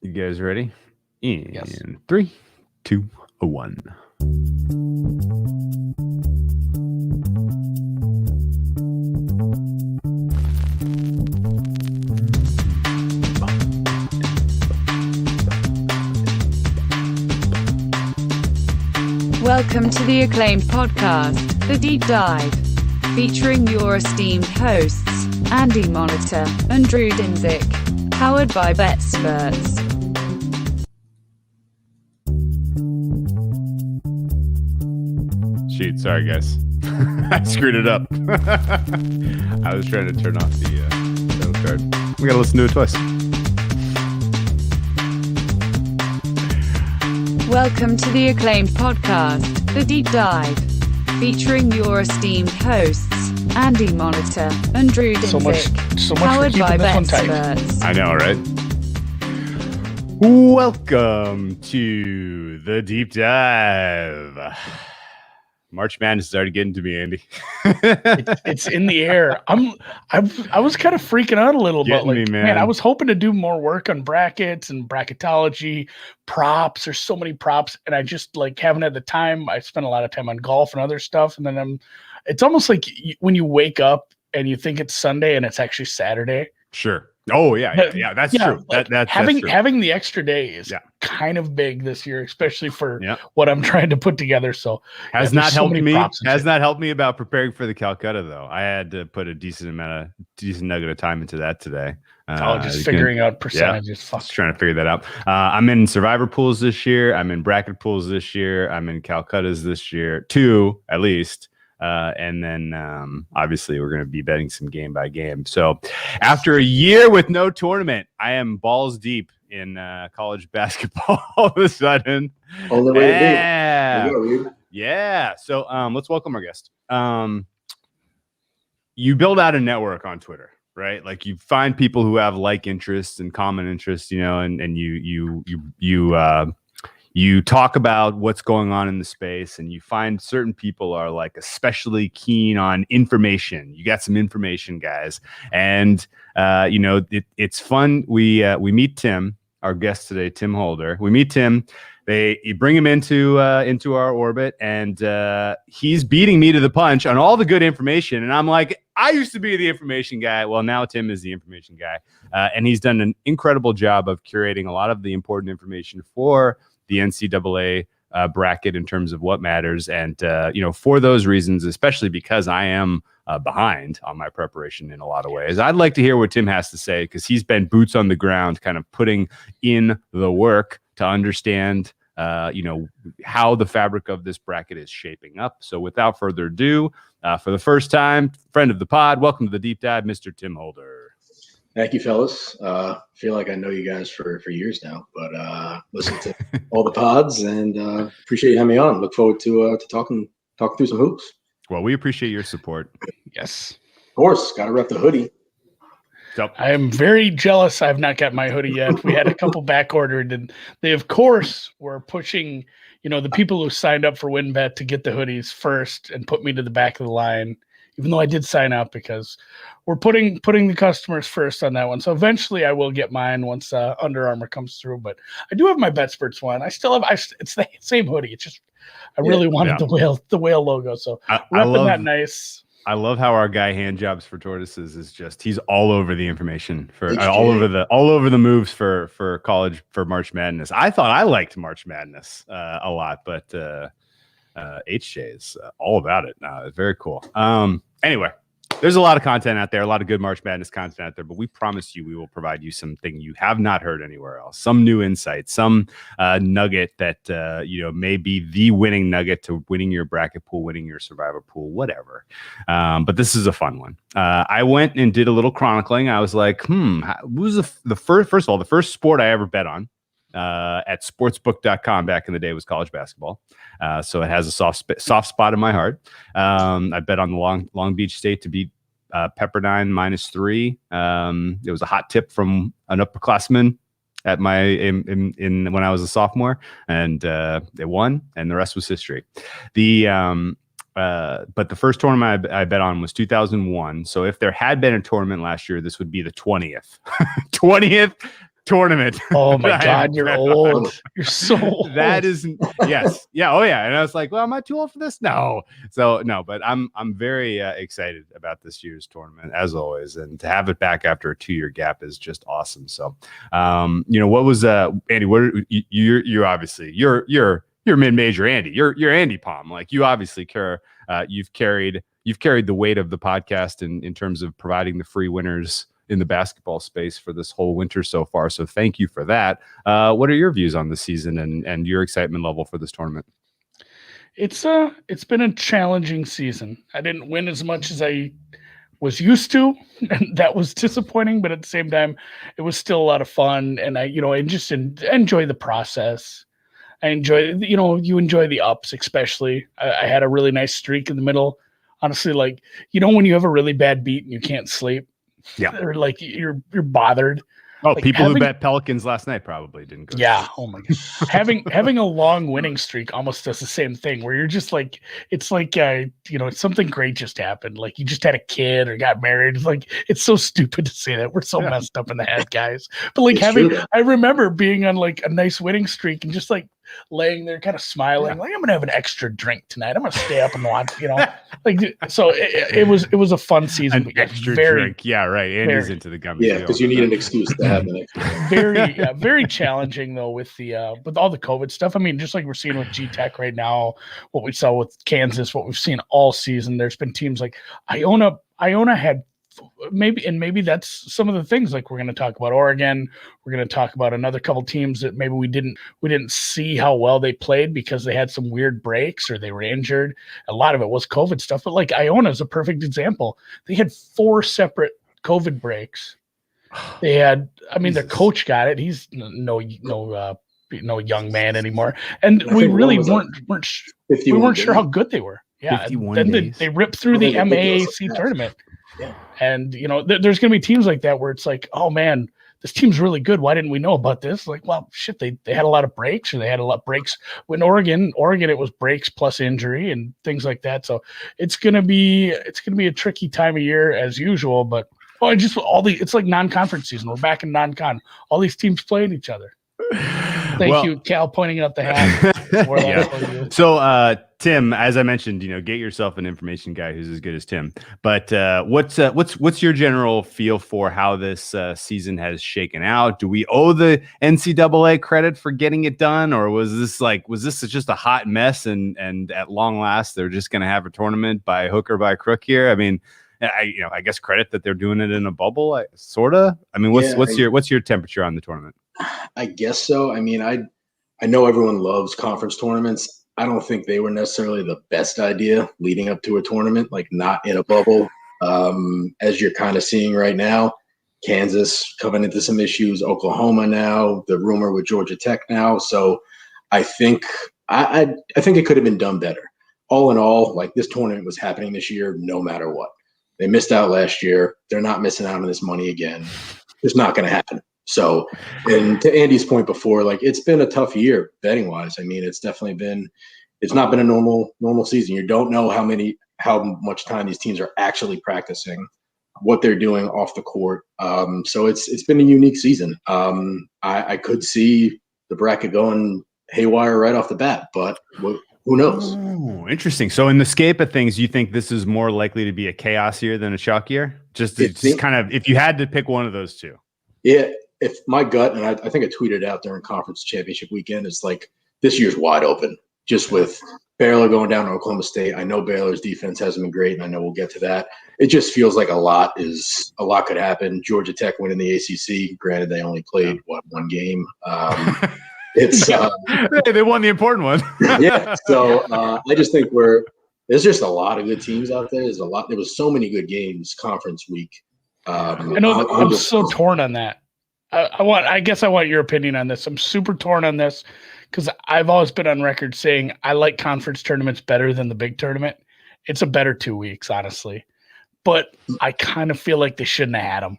You guys ready? In Yes. 3, 2, 1. Welcome to the acclaimed podcast, The Deep Dive, featuring your esteemed hosts, Andy Monitor and Drew Dinzik, powered by BetSperts. Shoot, sorry guys. I screwed it up. I was trying to turn off the title card. We gotta listen to it twice. Welcome to the acclaimed podcast, The Deep Dive, featuring your esteemed hosts, Andy Monitor and Drew Dinzik, So much powered for by keeping this one tight. BetSperts. I know, right? Welcome to the Deep Dive. March Madness is already getting to me, Andy. It's in the air. I was kind of freaking out a little bit. Getting Like, me, man. man, I was hoping to do more work on brackets and bracketology, props. There's so many props, and I just haven't had the time. I spent a lot of time on golf and other stuff, and then it's almost like when you wake up and you think it's Sunday and it's actually Saturday. Sure. Oh yeah. That's true. That's true. Having the extra day is kind of big this year, especially for Yeah. what I'm trying to put together. So Has there's not so helped many me. props and Has shit. not helped me about preparing for the Calcutta though. I had to put a decent nugget of time into that today. Just figuring out percentages. Fuck. Just trying to figure that out. I'm in survivor pools this year. I'm in bracket pools this year. I'm in Calcuttas this year, 2 at least. And then obviously we're going to be betting some game by game. So after a year with no tournament, I am balls deep in college basketball all of a sudden. All the way Yeah. to Yeah. So let's welcome our guest. You build out a network on Twitter, right? Like you find people who have like interests and common interests, and you talk about what's going on in the space, and you find certain people are like especially keen on information. You got some information, guys, and it's fun. We meet Tim, our guest today, Tim Holder. We meet Tim. You bring him into our orbit, and he's beating me to the punch on all the good information. And I'm like, I used to be the information guy. Well, now Tim is the information guy, and he's done an incredible job of curating a lot of the important information for the NCAA bracket in terms of what matters. And, for those reasons, especially because I am behind on my preparation in a lot of ways, I'd like to hear what Tim has to say, because he's been boots on the ground, kind of putting in the work to understand, how the fabric of this bracket is shaping up. So without further ado, for the first time, friend of the pod, welcome to the Deep Dive, Mr. Tim Holder. Thank you, fellas. Feel like I know you guys for years now, but listen to all the pods and appreciate you having me on. Look forward to talking through some hoops. Well, we appreciate your support. Yes. Of course, got to rep the hoodie. So, I am very jealous. I have not got my hoodie yet. We had a couple back ordered, and they, of course, were pushing, the people who signed up for WinBet to get the hoodies first and put me to the back of the line, even though I did sign up, because we're putting the customers first on that one. So eventually I will get mine once Under Armour comes through. But I do have my BetSperts one. I still have. It's the same hoodie. It's just I really wanted the whale logo. So repping that nice. I love how our guy hand jobs for tortoises is just, he's all over the information for HJ. all over the moves for college, for March Madness. I thought I liked March Madness a lot, but HJ is all about it. Very cool. Anyway, there's a lot of content out there, a lot of good March Madness content out there, but we promise you we will provide you something you have not heard anywhere else, some new insight, some nugget that may be the winning nugget to winning your bracket pool, winning your survivor pool, whatever. But this is a fun one. I went and did a little chronicling. I was like, what was the first of all, the first sport I ever bet on at sportsbook.com back in the day was college basketball. So it has a soft spot in my heart. I bet on the Long Beach State to beat Pepperdine -3. It was a hot tip from an upperclassman at in when I was a sophomore, and they won, and the rest was history. But the first tournament I bet on was 2001. So if there had been a tournament last year, this would be the 20th tournament. Oh my that I God, have you're bet old. on. You're so old. That is yes, yeah, oh yeah. And I was like, well, am I too old for this? No. So no, but I'm very excited about this year's tournament as always, and to have it back after a 2-year gap is just awesome. So, what was Andy? What you're obviously you're mid-major Andy. You're Andy Palm. Like you obviously care. You've carried the weight of the podcast in terms of providing the free winners in the basketball space for this whole winter so far. So thank you for that. What are your views on the season and your excitement level for this tournament? It's been a challenging season. I didn't win as much as I was used to, and that was disappointing, but at the same time, it was still a lot of fun. And I just enjoy the process. I enjoy, you enjoy the ups, especially. I had a really nice streak in the middle. Honestly, like, when you have a really bad beat and you can't sleep, yeah, or like you're bothered. Oh, like people who bet Pelicans last night probably didn't go. Yeah. Oh my God. having a long winning streak almost does the same thing where you're just like, it's like, something great just happened. Like you just had a kid or got married. It's like, it's so stupid to say that. We're so messed up in the head, guys. But like I remember being on like a nice winning streak and just like laying there kind of smiling, like I'm going to have an extra drink tonight. I'm going to stay up and watch, like, so it was a fun season. An extra drink. Yeah. Right. Andy's into the gummies. Yeah. Because you need an excuse to have an extra. Very challenging though with all the COVID stuff. I mean, just like we're seeing with G-Tech right now, what we saw with Kansas, what we've seen all season, there's been teams like Iona had maybe that's some of the things like we're going to talk about Oregon. We're going to talk about another couple teams that maybe we didn't see how well they played because they had some weird breaks or they were injured. A lot of it was COVID stuff, but like Iona is a perfect example. They had 4 separate COVID breaks. They had, their coach got it. He's no young man anymore, and we really weren't sure how good they were. Yeah, then they ripped through the MAAC tournament. Yeah. And there's going to be teams like that where it's like, oh man, this team's really good. Why didn't we know about this? Like, well, shit, they had a lot of breaks, or they had a lot of breaks. When Oregon, it was breaks plus injury and things like that. So it's gonna be a tricky time of year as usual. But it's like non-conference season. We're back in non-con. All these teams playing each other. Thank you, Cal, pointing out the hat. So, Tim, as I mentioned, get yourself an information guy who's as good as Tim. But what's your general feel for how this season has shaken out? Do we owe the NCAA credit for getting it done, or was this just a hot mess and at long last they're just going to have a tournament by hook or by crook here? I mean, I guess credit that they're doing it in a bubble, sorta. I mean, what's your temperature on the tournament? I guess so. I mean, I know everyone loves conference tournaments. I don't think they were necessarily the best idea leading up to a tournament, like not in a bubble. As you're kind of seeing right now, Kansas coming into some issues, Oklahoma now, the rumor with Georgia Tech now. So I think I think it could have been done better. All in all, like this tournament was happening this year, no matter what. They missed out last year. They're not missing out on this money again. It's not going to happen. So, and to Andy's point before, like it's been a tough year betting wise. I mean, it's not been a normal season. You don't know how much time these teams are actually practicing, what they're doing off the court. So it's been a unique season. I could see the bracket going haywire right off the bat, but who knows? Oh, interesting. So in the scape of things, you think this is more likely to be a chaos year than a shock year? Just kind of, if you had to pick one of those two. Yeah. If my gut, and I think I tweeted out during conference championship weekend, is like this year's wide open, just with Baylor going down to Oklahoma State. I know Baylor's defense hasn't been great, and I know we'll get to that. It just feels like a lot could happen. Georgia Tech winning the ACC. Granted, they only played one game. They won the important one. Yeah. So I just think there's just a lot of good teams out there. There was so many good games conference week. I know I'm so torn on that. I guess I want your opinion on this. I'm super torn on this because I've always been on record saying I like conference tournaments better than the big tournament. It's a better 2 weeks, honestly. But I kind of feel like they shouldn't have had them.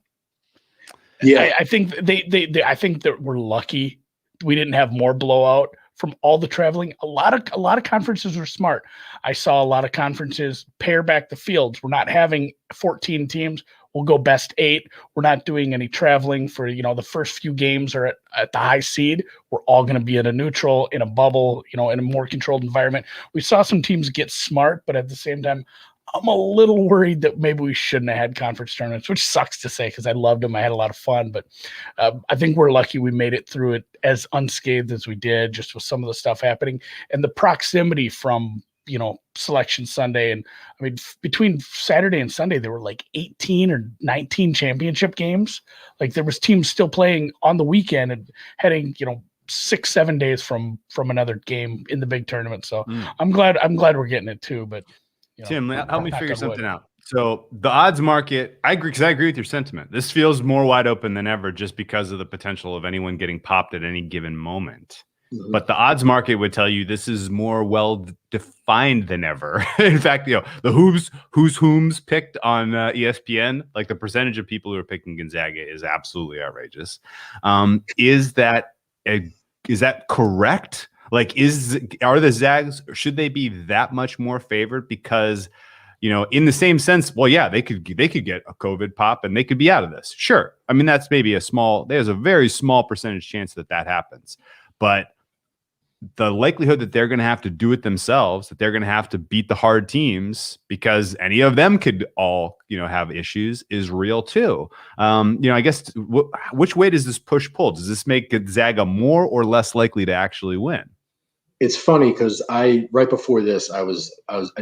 Yeah, I think I think that we're lucky we didn't have more blowout from all the traveling. A lot of conferences were smart. I saw a lot of conferences pare back the fields. We're not having 14 teams. We'll go best 8. We're not doing any traveling for, the first few games are at the high seed. We're all going to be at a neutral, in a bubble, in a more controlled environment. We saw some teams get smart, but at the same time, I'm a little worried that maybe we shouldn't have had conference tournaments, which sucks to say because I loved them. I had a lot of fun, but I think we're lucky we made it through it as unscathed as we did, just with some of the stuff happening and the proximity from, Selection Sunday. And I mean, between Saturday and Sunday, there were like 18 or 19 championship games. Like there was teams still playing on the weekend and heading, 6-7 days from another game in the big tournament. So I'm glad we're getting it too. But Tim, help me figure something out. So the odds market, I agree with your sentiment. This feels more wide open than ever just because of the potential of anyone getting popped at any given moment. But the odds market would tell you this is more well defined than ever. In fact, the who's whom's picked on ESPN, like the percentage of people who are picking Gonzaga is absolutely outrageous. Is that correct? Like, are the Zags, should they be that much more favored? Because, in the same sense, well, yeah, they could get a COVID pop and they could be out of this. Sure. I mean, that's maybe there's a very small percentage chance that happens. But the likelihood that they're going to have to do it themselves, that they're going to have to beat the hard teams because any of them could all, have issues is real too. I guess which way does this push pull? Does this make Gonzaga more or less likely to actually win? It's funny because right before this, I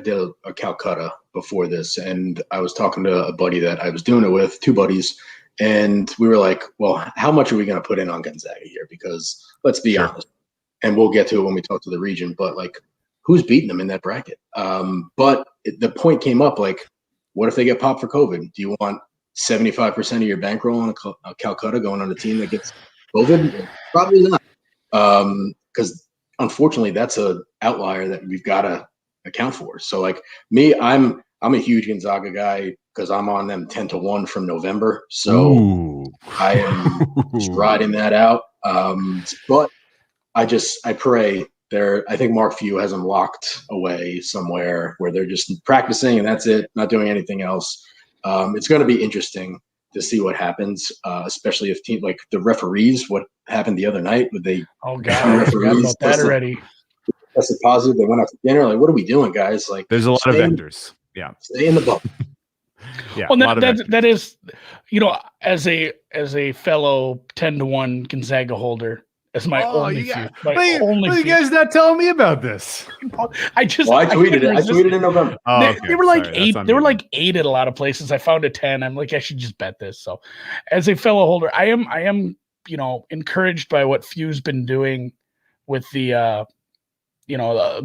did a Calcutta before this, and I was talking to a buddy that I was doing it with, 2 buddies, and we were like, well, how much are we going to put in on Gonzaga here? Because let's be honest, and we'll get to it when we talk to the region, but like, who's beating them in that bracket? But the point came up, like, what if they get popped for COVID? Do you want 75% of your bankroll on a Calcutta going on a team that gets COVID? Probably not. Because unfortunately, that's an outlier that we've got to account for. So like me, I'm a huge Gonzaga guy because I'm on them 10-1 from November. So I am just riding that out. But I pray I think Mark Few has them locked away somewhere where they're just practicing and that's it, not doing anything else. It's going to be interesting to see what happens, especially if like the referees, what happened the other night with I forgot about that already. Tested positive. They went out to dinner. Like, what are we doing, guys? Like, there's a lot of vectors. Yeah, stay in the bubble. Yeah, well, that is, as a fellow 10-1 Gonzaga holder, as my only few. You guys not telling me about this? I tweeted it. I tweeted in November. They were like 8. They were like 8 at a lot of places. I found a 10. I'm like, I should just bet this. So, as a fellow holder, I am encouraged by what Few's been doing with the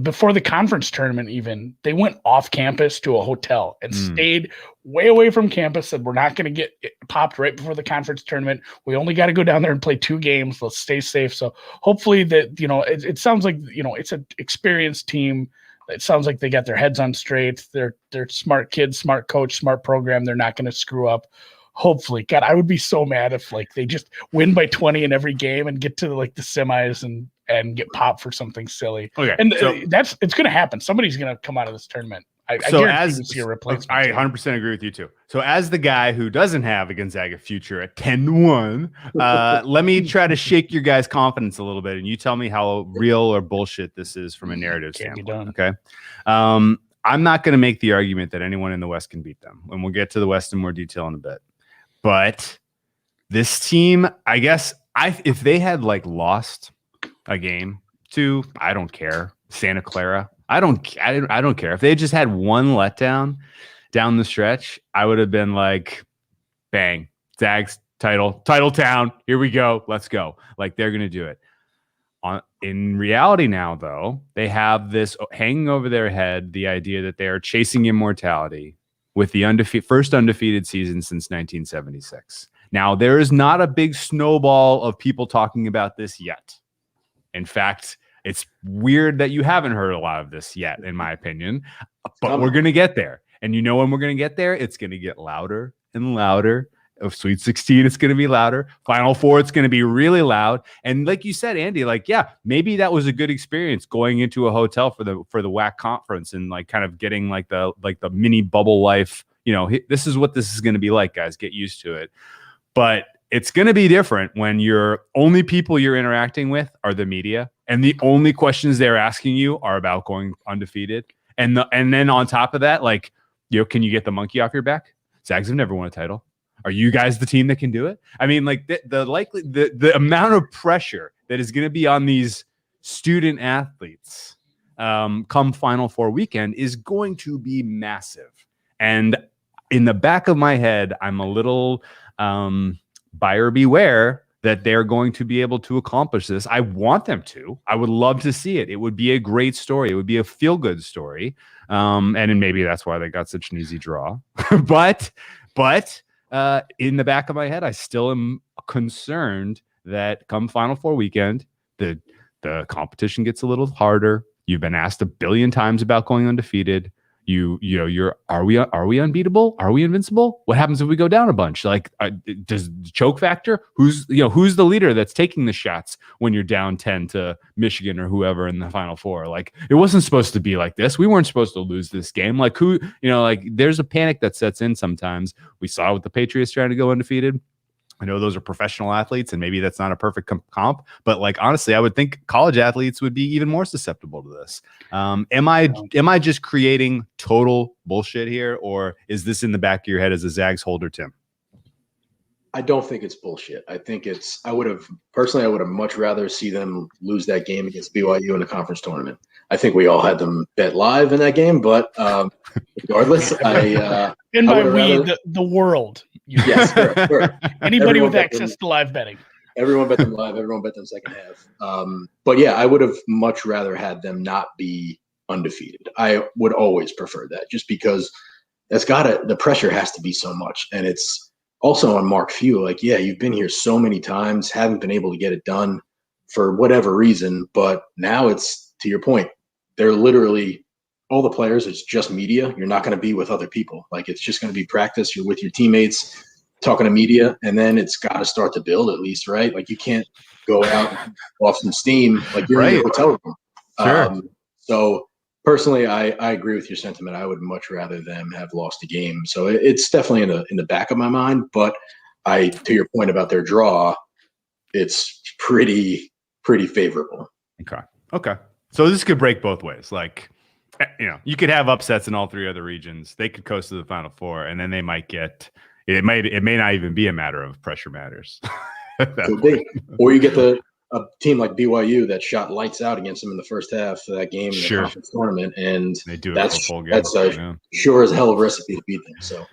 before the conference tournament. Even they went off campus to a hotel and stayed way away from campus. Said we're not going to get popped right before the conference tournament. We only got to go down there and play 2 games. Let's stay safe. So hopefully that it sounds like it's an experienced team. It sounds like they got their heads on straight. They're smart kids, smart coach, smart program. They're not going to screw up. Hopefully, God, I would be so mad if like they just win by 20 in every game and get to like the semis and get popped for something silly. Okay, and it's going to happen. Somebody's going to come out of this tournament. I guarantee you see a replacement. I 100% agree with you too. So as the guy who doesn't have a Gonzaga future at 10-1, let me try to shake your guys' confidence a little bit, and you tell me how real or bullshit this is from a narrative standpoint. Okay. I'm not going to make the argument that anyone in the West can beat them, and we'll get to the West in more detail in a bit. But this team, I guess, if they had like lost a game to, I don't care, Santa Clara, I don't care. If they just had one letdown down the stretch, I would have been like, bang, Zags title town. Here we go. Let's go. Like they're going to do it. In reality now, though, they have this hanging over their head, the idea that they are chasing immortality with the first undefeated season since 1976. Now, there is not a big snowball of people talking about this yet. In fact, it's weird that you haven't heard a lot of this yet, in my opinion, but we're going to get there. And when we're going to get there, it's going to get louder and louder Of Sweet 16, it's going to be louder. Final Four, it's going to be really loud. And like you said, Andy, like, yeah, maybe that was a good experience going into a hotel for the WAC conference and like kind of getting like the mini bubble life. This is what this is going to be like, guys. Get used to it. But it's going to be different when your only people you're interacting with are the media, and the only questions they're asking you are about going undefeated. And then on top of that, like, can you get the monkey off your back? Zags have never won a title. Are you guys the team that can do it? I mean, like the amount of pressure that is going to be on these student athletes come Final Four weekend is going to be massive. And in the back of my head, I'm a little buyer beware that they're going to be able to accomplish this. I want them to. I would love to see it. It would be a great story. It would be a feel-good story. And maybe that's why they got such an easy draw. But in the back of my head, I still am concerned that come Final Four weekend, the competition gets a little harder. You've been asked a billion times about going undefeated. Are we unbeatable? Are we invincible? What happens if we go down a bunch? Like, does the choke factor? Who's the leader that's taking the shots when you're down 10 to Michigan or whoever in the Final Four? Like, it wasn't supposed to be like this. We weren't supposed to lose this game. Like, there's a panic that sets in sometimes. We saw with the Patriots trying to go undefeated. I know those are professional athletes, and maybe that's not a perfect comp, but like, honestly, I would think college athletes would be even more susceptible to this. Am I just creating total bullshit here, or is this in the back of your head as a Zags holder, Tim? I don't think it's bullshit. I think I would have much rather see them lose that game against BYU in the conference tournament. I think we all had them bet live in that game, but regardless, the world. Yes, correct. Anybody with access to live betting. Everyone bet them live. Everyone bet them second half. But yeah, I would have much rather had them not be undefeated. I would always prefer that, just because the pressure has to be so much, and it's also on Mark Few. Like, yeah, you've been here so many times, haven't been able to get it done for whatever reason, but now it's, to your point, they're literally all the players. It's just media. You're not going to be with other people. Like, it's just going to be practice. You're with your teammates talking to media, and then it's got to start to build at least, right? Like, you can't go out off some steam. Like, you're in your hotel room. Sure. So personally, I agree with your sentiment. I would much rather them have lost a game. So it's definitely in the back of my mind, but to your point about their draw, it's pretty favorable. Okay. So this could break both ways. Like, you could have upsets in all three other regions. They could coast to the Final Four, and then they might get it. It may not even be a matter of pressure matters. Or you get a team like BYU that shot lights out against them in the first half of that game in the conference tournament, and they do that's a full game. That's sure as hell of a recipe to beat them. So.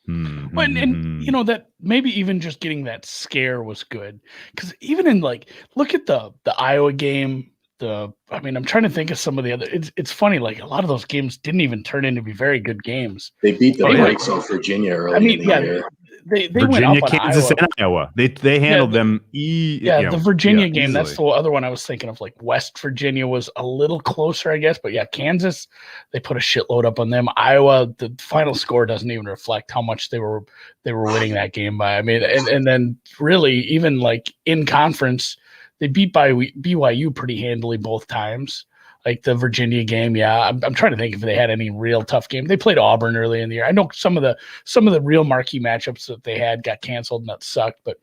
And that maybe even just getting that scare was good, because even in look at the Iowa game. I'm trying to think of some of the other. It's funny, like, a lot of those games didn't even turn into be very good games. They beat the brakes off Virginia early in the year. They Virginia, went up on Kansas, Iowa. and Iowa. They handled them. The Virginia game. Easily. That's the other one I was thinking of. Like, West Virginia was a little closer, I guess, but yeah, Kansas, they put a shitload up on them. Iowa, the final score doesn't even reflect how much they were winning that game by. I mean, and then really even like in conference, they beat by BYU pretty handily both times. Like the Virginia game, I'm trying to think if they had any real tough game. They played Auburn early in the year. I know some of the real marquee matchups that they had got canceled, and that sucked. But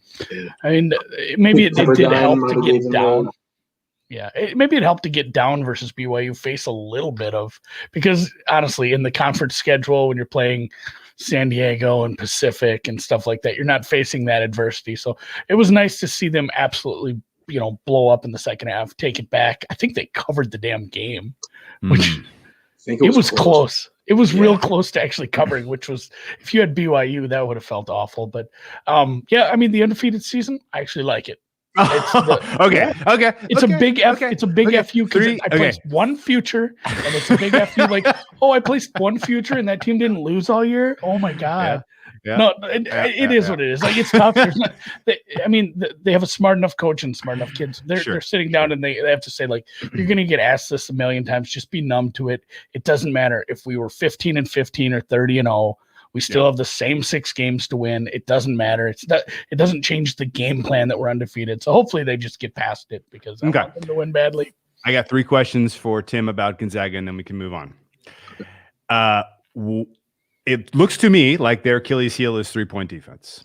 I mean, maybe it did help to get down. Yeah, maybe it helped to get down versus BYU, face a little bit of, because honestly, in the conference schedule, when you're playing San Diego and Pacific and stuff like that, you're not facing that adversity. So it was nice to see them absolutely, blow up in the second half, take it back. I think they covered the damn game, which it was close. It was real close to actually covering, which was, if you had BYU, that would have felt awful. But the undefeated season, I actually like it. Okay. It's a big F. It's a big FU because I placed one future, and it's a big FU. Like, I placed one future, and that team didn't lose all year. Oh my god. Yeah. No, it is what it is. Like, it's tough. They have a smart enough coach and smart enough kids. They're sitting down and they have to say, like, you're going to get asked this a million times. Just be numb to it. It doesn't matter if we were 15-15 or 30-0. We still have the same 6 games to win. It doesn't matter. It doesn't change the game plan that we're undefeated. So hopefully they just get past it because I want them to win badly. I got 3 questions for Tim about Gonzaga, and then we can move on. It looks to me like their Achilles heel is 3-point defense.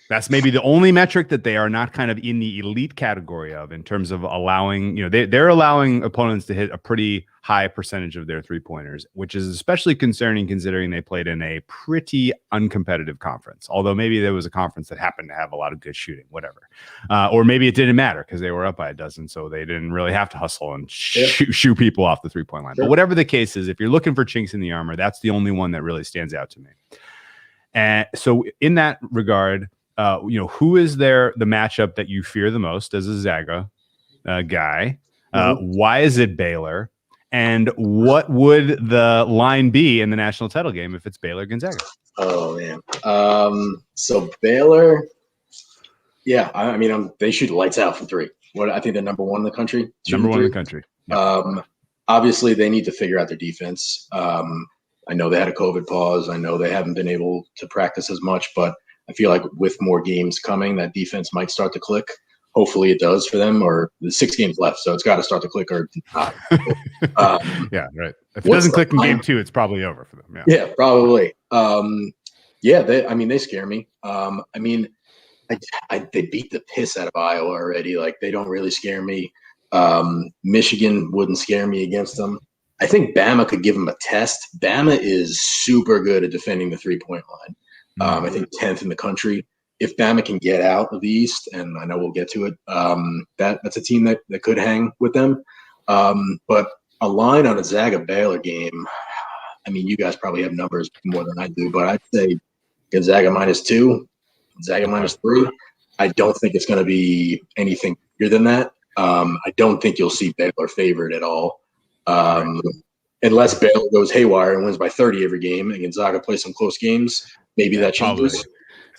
That's maybe the only metric that they are not kind of in the elite category of in terms of allowing, they're allowing opponents to hit a pretty high percentage of their 3-pointers, which is especially concerning considering they played in a pretty uncompetitive conference. Although maybe there was a conference that happened to have a lot of good shooting, whatever. Or maybe it didn't matter because they were up by a dozen, so they didn't really have to hustle and shoot people off the 3-point line. Sure. But whatever the case is, if you're looking for chinks in the armor, that's the only one that really stands out to me. And so in that regard, who is the matchup that you fear the most as a Zaga guy? Why is it Baylor? And what would the line be in the national title game if it's Baylor Gonzaga? Oh man. So Baylor, they shoot lights out from 3. I think they're number 1 in the country. Number 1 in the country. Yep. Obviously they need to figure out their defense. I know they had a COVID pause. I know they haven't been able to practice as much, but I feel like with more games coming, that defense might start to click. Hopefully it does for them, or the 6 games left, so it's got to start to click or not. Yeah, right. If it doesn't click in game 2, it's probably over for them. Yeah, probably. They scare me. They beat the piss out of Iowa already. Like, they don't really scare me. Michigan wouldn't scare me against them. I think Bama could give them a test. Bama is super good at defending the 3-point line. I think 10th in the country. If Bama can get out of the East, and I know we'll get to it, that's a team that could hang with them. But a line on a Zaga Baylor game, you guys probably have numbers more than I do, but I'd say Gonzaga -2, Gonzaga -3. I don't think it's going to be anything bigger than that. I don't think you'll see Baylor favored at all. Unless Baylor goes haywire and wins by 30 every game and Gonzaga plays some close games, maybe that changes.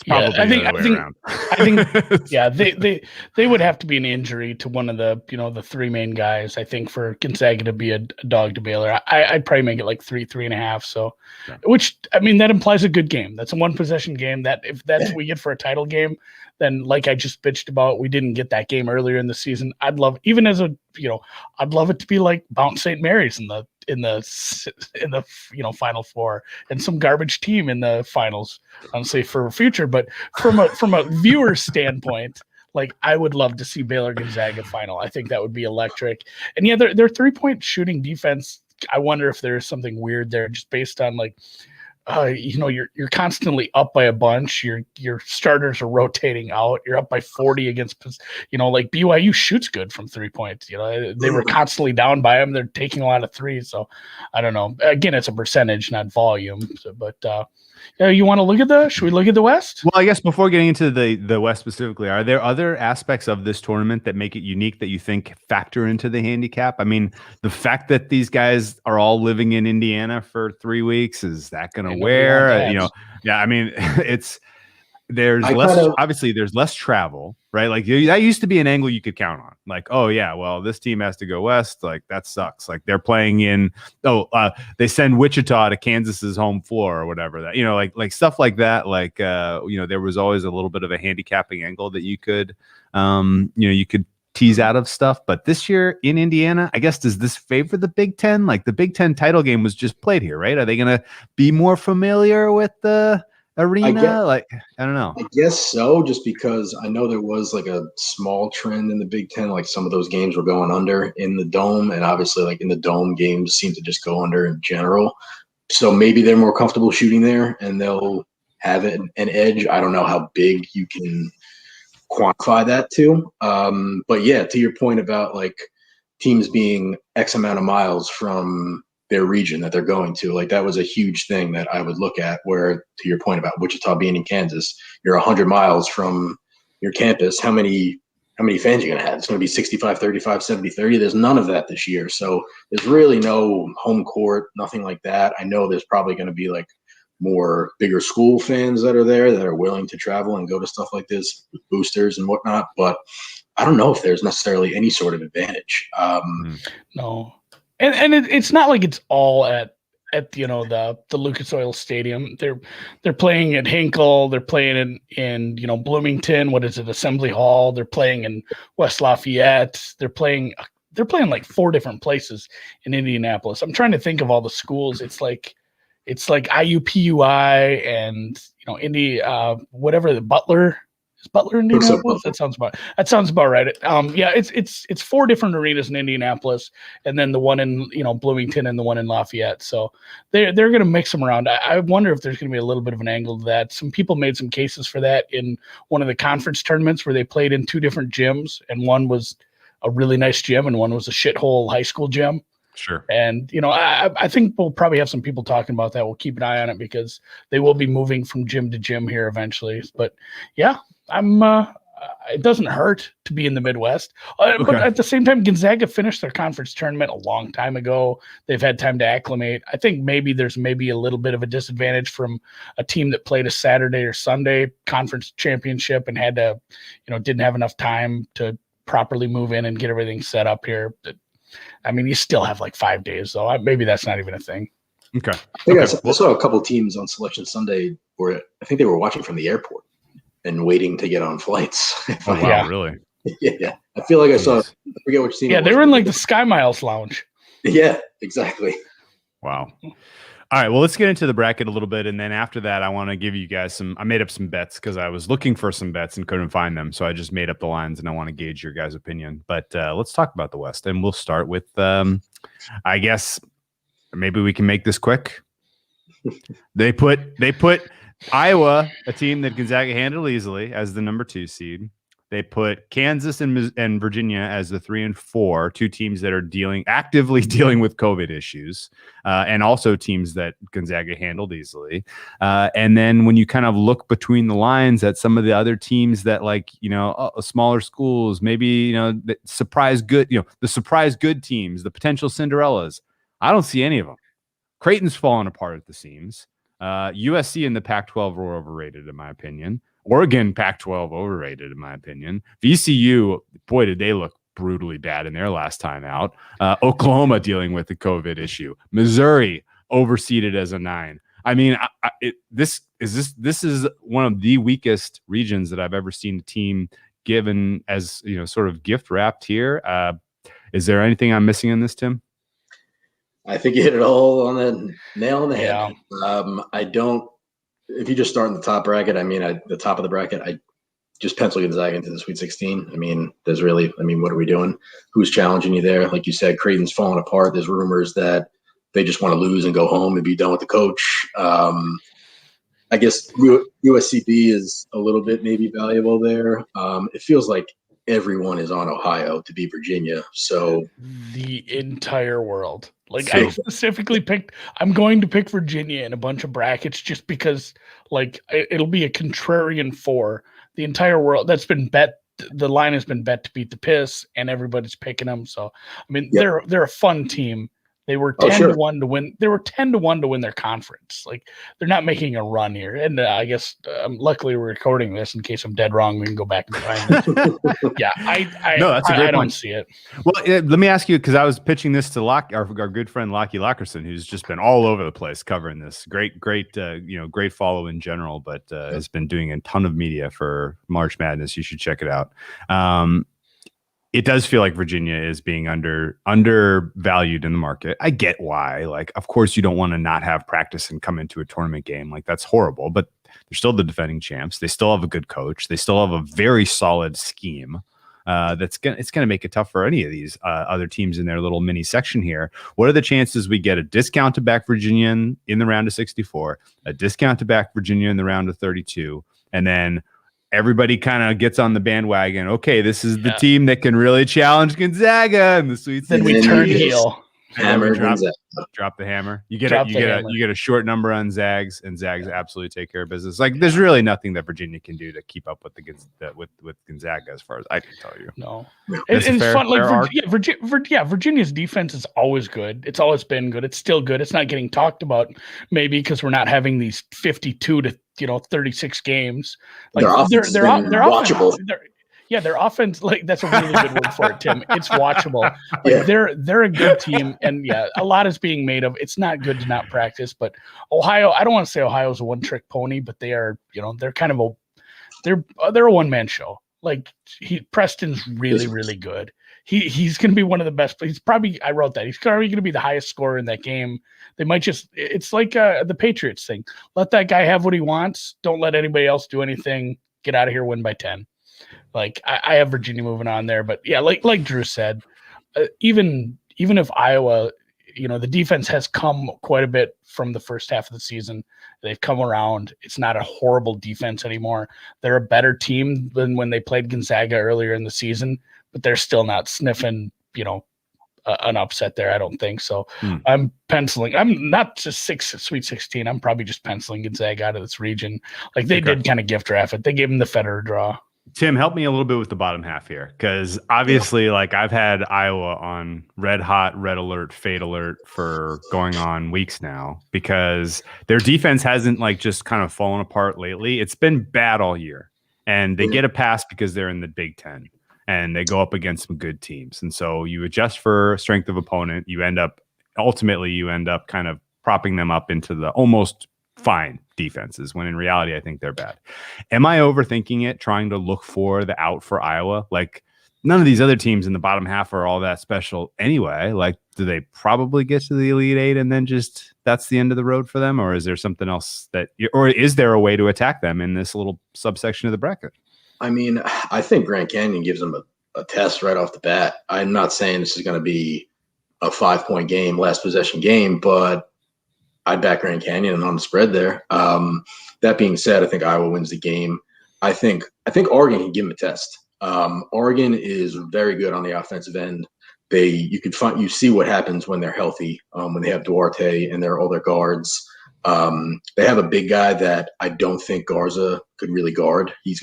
I think they would have to be an injury to one of the 3 main guys, I think, for Gonzaga to be a dog to Baylor. I'd probably make it like 3.5. So, which that implies a good game. That's a 1-possession game. That if that's what we get for a title game, then like I just bitched about, we didn't get that game earlier in the season. I'd love it to be like Mount St. Mary's in the Final Four and some garbage team in the finals, honestly, for future. But from a viewer standpoint, like, I would love to see Baylor Gonzaga final. I think that would be electric. And their 3-point shooting defense, I wonder if there's something weird there, just based on like, you're constantly up by a bunch. Your starters are rotating out. You're up by 40 against, like BYU shoots good from 3 points. They were constantly down by them. They're taking a lot of threes. So I don't know. Again, it's a percentage, not volume. So, but you want to should we look at the West? Well, I guess before getting into the West specifically, are there other aspects of this tournament that make it unique that you think factor into the handicap? The fact that these guys are all living in Indiana for 3 weeks, is that going to wear? There's less travel, right? Like, that used to be an angle you could count on. Like, oh yeah, well, this team has to go west. Like, that sucks. Like, they're playing in. They send Wichita to Kansas's home floor or whatever. That like stuff like that. Like, there was always a little bit of a handicapping angle that you could, you could tease out of stuff. But this year in Indiana, I guess, does this favor the Big Ten? Like, the Big Ten title game was just played here, right? Are they going to be more familiar with the arena? I don't know. I guess so, just because I know there was like a small trend in the Big Ten, like some of those games were going under in the dome, and obviously like in the dome, games seem to just go under in general. So maybe they're more comfortable shooting there and they'll have an edge. I don't know how big you can quantify that to. But yeah, to your point about like teams being X amount of miles from their region that they're going to, like, that was a huge thing that I would look at, where, to your point about Wichita being in Kansas, you're 100 miles from your campus. How many fans are you going to have? It's going to be 65, 35, 70, 30. There's none of that this year. So there's really no home court, nothing like that. I know there's probably going to be like more bigger school fans that are there that are willing to travel and go to stuff like this with boosters and whatnot. But I don't know if there's necessarily any sort of advantage. No. And it's not like it's all at at the Lucas Oil Stadium. They're playing at Hinkle. They're playing in Bloomington. What is it? Assembly Hall. They're playing in West Lafayette. They're playing like 4 different places in Indianapolis. I'm trying to think of all the schools. It's like IUPUI and Indy whatever the Butler. Is Butler Indianapolis? That sounds about right. Yeah, it's 4 different arenas in Indianapolis, and then the one in Bloomington and the one in Lafayette. So they're going to mix them around. I wonder if there's going to be a little bit of an angle to that. Some people made some cases for that in one of the conference tournaments where they played in 2 different gyms, and one was a really nice gym and one was a shithole high school gym. Sure. And I think we'll probably have some people talking about that. We'll keep an eye on it because they will be moving from gym to gym here eventually. But yeah. It doesn't hurt to be in the Midwest, but at the same time, Gonzaga finished their conference tournament a long time ago. They've had time to acclimate. I think there's a little bit of a disadvantage from a team that played a Saturday or Sunday conference championship and had to, didn't have enough time to properly move in and get everything set up here. I mean, you still have like 5 days, so maybe that's not even a thing. Okay. I saw a couple teams on Selection Sunday where I think they were watching from the airport and waiting to get on flights. Oh, wow, yeah. Really? Yeah. I feel like I forget which team. Yeah, they were in like the Sky Miles lounge. Yeah, exactly. Wow. All right, well, let's get into the bracket a little bit, and then after that, I want to give you guys I made up some bets because I was looking for some bets and couldn't find them, so I just made up the lines, and I want to gauge your guys' opinion. But let's talk about the West, and we'll start with, I guess, maybe we can make this quick. They put Iowa, a team that Gonzaga handled easily, as the number 2 seed. They put Kansas and Virginia as the 3 and 4, 2 teams that are actively dealing with COVID issues, and also teams that Gonzaga handled easily. And then when you kind of look between the lines at some of the other teams that smaller schools, maybe the surprise good teams, the potential Cinderellas, I don't see any of them. Creighton's fallen apart at the seams. USC in the Pac-12 were overrated, in my opinion. Oregon, Pac-12, overrated, in my opinion. VCU, boy, did they look brutally bad in their last time out. Oklahoma dealing with the COVID issue. Missouri, overseeded as a 9. I mean, this is one of the weakest regions that I've ever seen a team given as sort of gift wrapped here. Is there anything I'm missing in this, Tim? I think you hit it all on the nail on the head. Yeah. If you just start in the top bracket, the top of the bracket, I just pencil Gonzaga into the Sweet 16. What are we doing? Who's challenging you there? Like you said, Creighton's falling apart. There's rumors that they just want to lose and go home and be done with the coach. I guess USCB is a little bit maybe valuable there. It feels like everyone is on Ohio to beat Virginia. So the entire world. I specifically I'm going to pick Virginia in a bunch of brackets just because it'll be a contrarian 4. The entire world that's been bet. The line has been bet to beat the piss and everybody's picking them. So, they're a fun team. They were 10 to 1 to win. They were 10 to 1 to win their conference. They're not making a run here. And I guess luckily we're recording this in case I'm dead wrong. We can go back and find it. Yeah, that's a great point. Don't see it. Well, let me ask you, because I was pitching this to our good friend Lockie Lockerson, who's just been all over the place covering this. Great follow in general, but has been doing a ton of media for March Madness. You should check it out. It does feel like Virginia is being undervalued in the market. I get why. Of course, you don't want to not have practice and come into a tournament game. That's horrible. But they're still the defending champs. They still have a good coach. They still have a very solid scheme. It's gonna make it tough for any of these other teams in their little mini section here. What are the chances we get a discount to back Virginia in the round of 64, a discount to back Virginia in the round of 32, and then everybody kind of gets on the bandwagon. Okay, this is the team that can really challenge Gonzaga in the Sweet 16. Then we turn heel. Hammer, drop the hammer. You get a short number on Zags, and Zags absolutely take care of business. There's really nothing that Virginia can do to keep up with with Gonzaga, as far as I can tell you. No, it's fun. Virginia's defense is always good. It's always been good. It's still good. It's not getting talked about, maybe because we're not having these 52 to 36 games. Their offense is watchable. Yeah, their offense, like that's a really good word for it, Tim. It's watchable. Like Yeah. they're a good team, and yeah, a lot is being made of. It's not good to not practice, but Ohio. I don't want to say Ohio's a one-trick pony, but they are. They're kind of they're a one-man show. Like Preston's really good. He's going to be one of the best. He's probably I wrote that he's probably going to be the highest scorer in that game. They might just. It's like the Patriots thing. Let that guy have what he wants. Don't let anybody else do anything. Get out of here. Win by 10. Like I have Virginia moving on there, but yeah, like Drew said, even if Iowa, the defense has come quite a bit from the first half of the season. They've come around. It's not a horrible defense anymore. They're a better team than when they played Gonzaga earlier in the season, but they're still not sniffing, an upset there. I don't think so. I'm penciling. I'm not just Sweet 16. I'm probably just penciling Gonzaga out of this region. Like they did kind of gift draft it. They gave him the Federer draw. Tim, help me a little bit with the bottom half here, because obviously, like I've had Iowa on red hot, red alert, fade alert for going on weeks now, because their defense hasn't like just kind of fallen apart lately. It's been bad all year, and they get a pass because they're in the Big Ten and they go up against some good teams. And so you adjust for strength of opponent. You end up kind of propping them up into the almost fine defenses, when in reality, I think they're bad. Am I overthinking it, trying to look for the out for Iowa? Like, none of these other teams in the bottom half are all that special anyway. Like, do they probably get to the Elite Eight and then just that's the end of the road for them? Or is there something else or is there a way to attack them in this little subsection of the bracket? I mean, I think Grand Canyon gives them a test right off the bat. I'm not saying this is going to be a 5-point game, last possession game, but I'd back Grand Canyon on the spread there. That being said, I think Iowa wins the game. I think Oregon can give them a test. Oregon is very good on the offensive end. You see what happens when they're healthy, when they have Duarte and all their guards. They have a big guy that I don't think Garza could really guard. He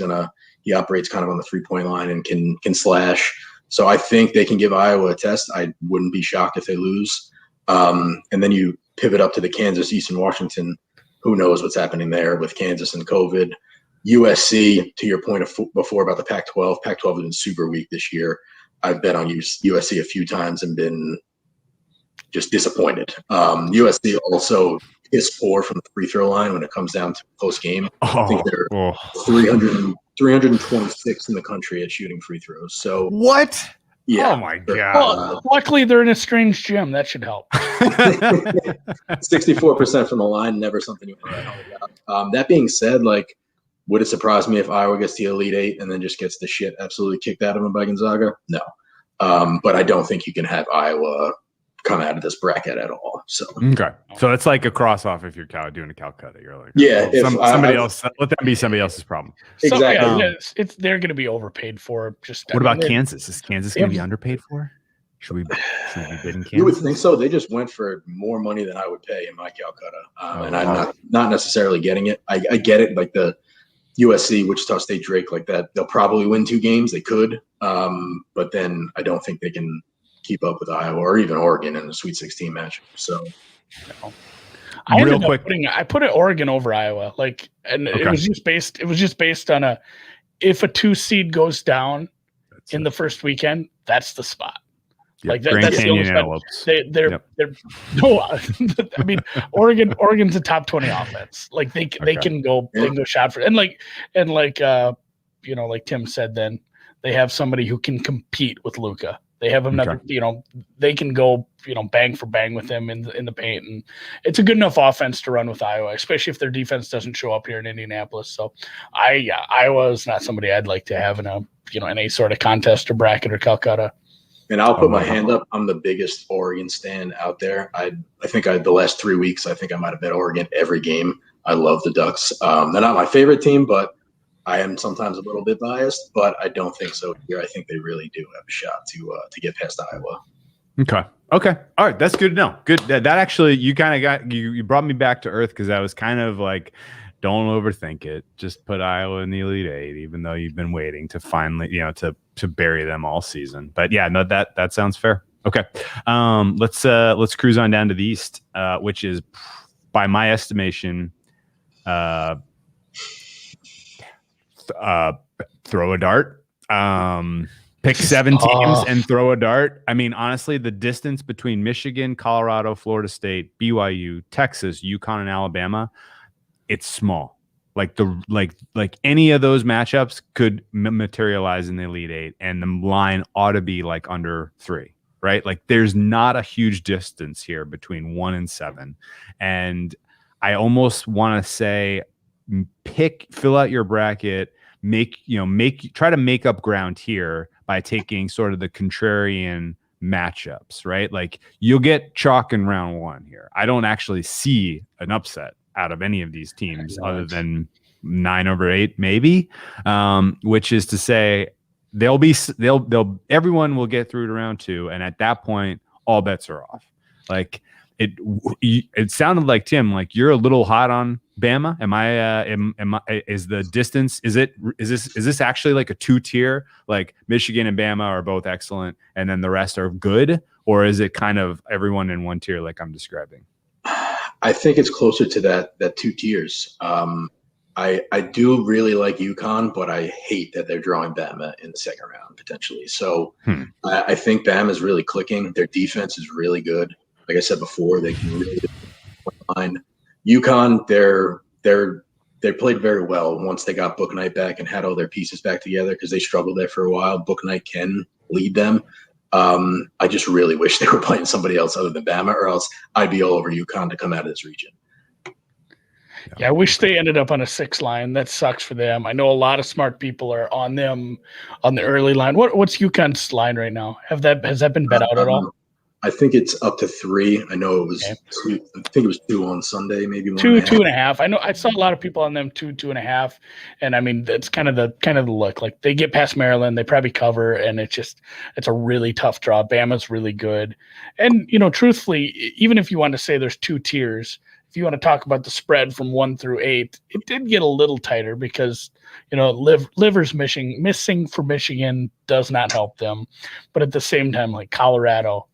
operates kind of on the 3-point line and can slash. So I think they can give Iowa a test. I wouldn't be shocked if they lose. And then you pivot up to the Kansas, Eastern Washington. Who knows what's happening there with Kansas and COVID. USC, to your point before about the Pac-12. Pac-12 has been super weak this year. I've bet on USC a few times and been just disappointed. USC also is poor from the free throw line when it comes down to close game. I think they're 326 in the country at shooting free throws. So what? Yeah. Oh my God. Well, luckily they're in a strange gym. That should help. 64% from the line, never something you want to write home about. That being said, like, would it surprise me if Iowa gets the Elite Eight and then just gets the shit absolutely kicked out of them by Gonzaga? No. But I don't think you can have Iowa come out of this bracket at all. So okay, so it's like a cross off if you're doing a Calcutta. You're like, yeah, somebody else. Let that be somebody else's problem. Exactly. So, they're going to be overpaid for. What about Kansas? Is Kansas going to be underpaid for? Should we be bidding Kansas? You would think so. They just went for more money than I would pay in my Calcutta, and I'm not necessarily getting it. I get it. Like the USC, Wichita State, Drake, like that. They'll probably win 2 games. They could, but then I don't think they can keep up with Iowa or even Oregon in the Sweet 16 match. So, I put it Oregon over Iowa. Like, and it was just based on if a 2 seed goes down in the first weekend, that's the spot. Yep. Like Grand that's Canyon the only spot. They're no. I mean, Oregon's a top 20 offense. Like they can go shot for like Tim said. Then they have somebody who can compete with Luka. They have another, they can go, bang for bang with him in the paint, and it's a good enough offense to run with Iowa, especially if their defense doesn't show up here in Indianapolis. So, Iowa is not somebody I'd like to have in any sort of contest or bracket or Calcutta. And I'll put my hand up. I'm the biggest Oregon stan out there. I think the last 3 weeks, I think I might have bet Oregon every game. I love the Ducks. They're not my favorite team, but I am sometimes a little bit biased, but I don't think so here. I think they really do have a shot to get past Iowa. Okay. All right. That's good to know. Good. That actually, you kind of you brought me back to earth, because I was kind of like, don't overthink it. Just put Iowa in the Elite Eight, even though you've been waiting to finally, to bury them all season. But yeah, no, that sounds fair. Okay. Let's cruise on down to the East, which is, by my estimation, throw a dart. Pick 7 teams and throw a dart. I mean, honestly, the distance between Michigan, Colorado, Florida State, BYU, Texas, UConn, and Alabama, it's small. Like any of those matchups could materialize in the Elite Eight, and the line ought to be like under 3, right? Like there's not a huge distance here between 1 and 7, and I almost want to say, fill out your bracket, try to make up ground here by taking sort of the contrarian matchups, right? Like you'll get chalk in round 1 here. I don't actually see an upset out of any of these teams other than 9/8, maybe, which is to say everyone will get through to round 2. And at that point, all bets are off. Like it sounded like, Tim, like you're a little hot on Bama. Is the distance, is this actually like a 2-tier, like Michigan and Bama are both excellent and then the rest are good? Or is it kind of everyone in 1 tier like I'm describing? I think it's closer to that 2 tiers. I do really like UConn, but I hate that they're drawing Bama in the second round potentially. So I think Bama is really clicking. Their defense is really good. Like I said before, they can really line. UConn, they played very well once they got Book Knight back and had all their pieces back together because they struggled there for a while. Book Knight can lead them. I just really wish they were playing somebody else other than Bama, or else I'd be all over UConn to come out of this region. Yeah, I wish they ended up on a 6 line. That sucks for them. I know a lot of smart people are on them on the early line. What's UConn's line right now? Has that been bet out at all? I think it's up to 3. I know it was 2. I think it was 2 on Sunday, maybe 2.5. I know I saw a lot of people on them 2.5, and I mean that's kind of the look. Like they get past Maryland, they probably cover, and it's a really tough draw. Bama's really good, and truthfully, even if you want to say there's 2 tiers, if you want to talk about the spread from 1 through 8, it did get a little tighter because Livers missing for Michigan does not help them, but at the same time, like Colorado.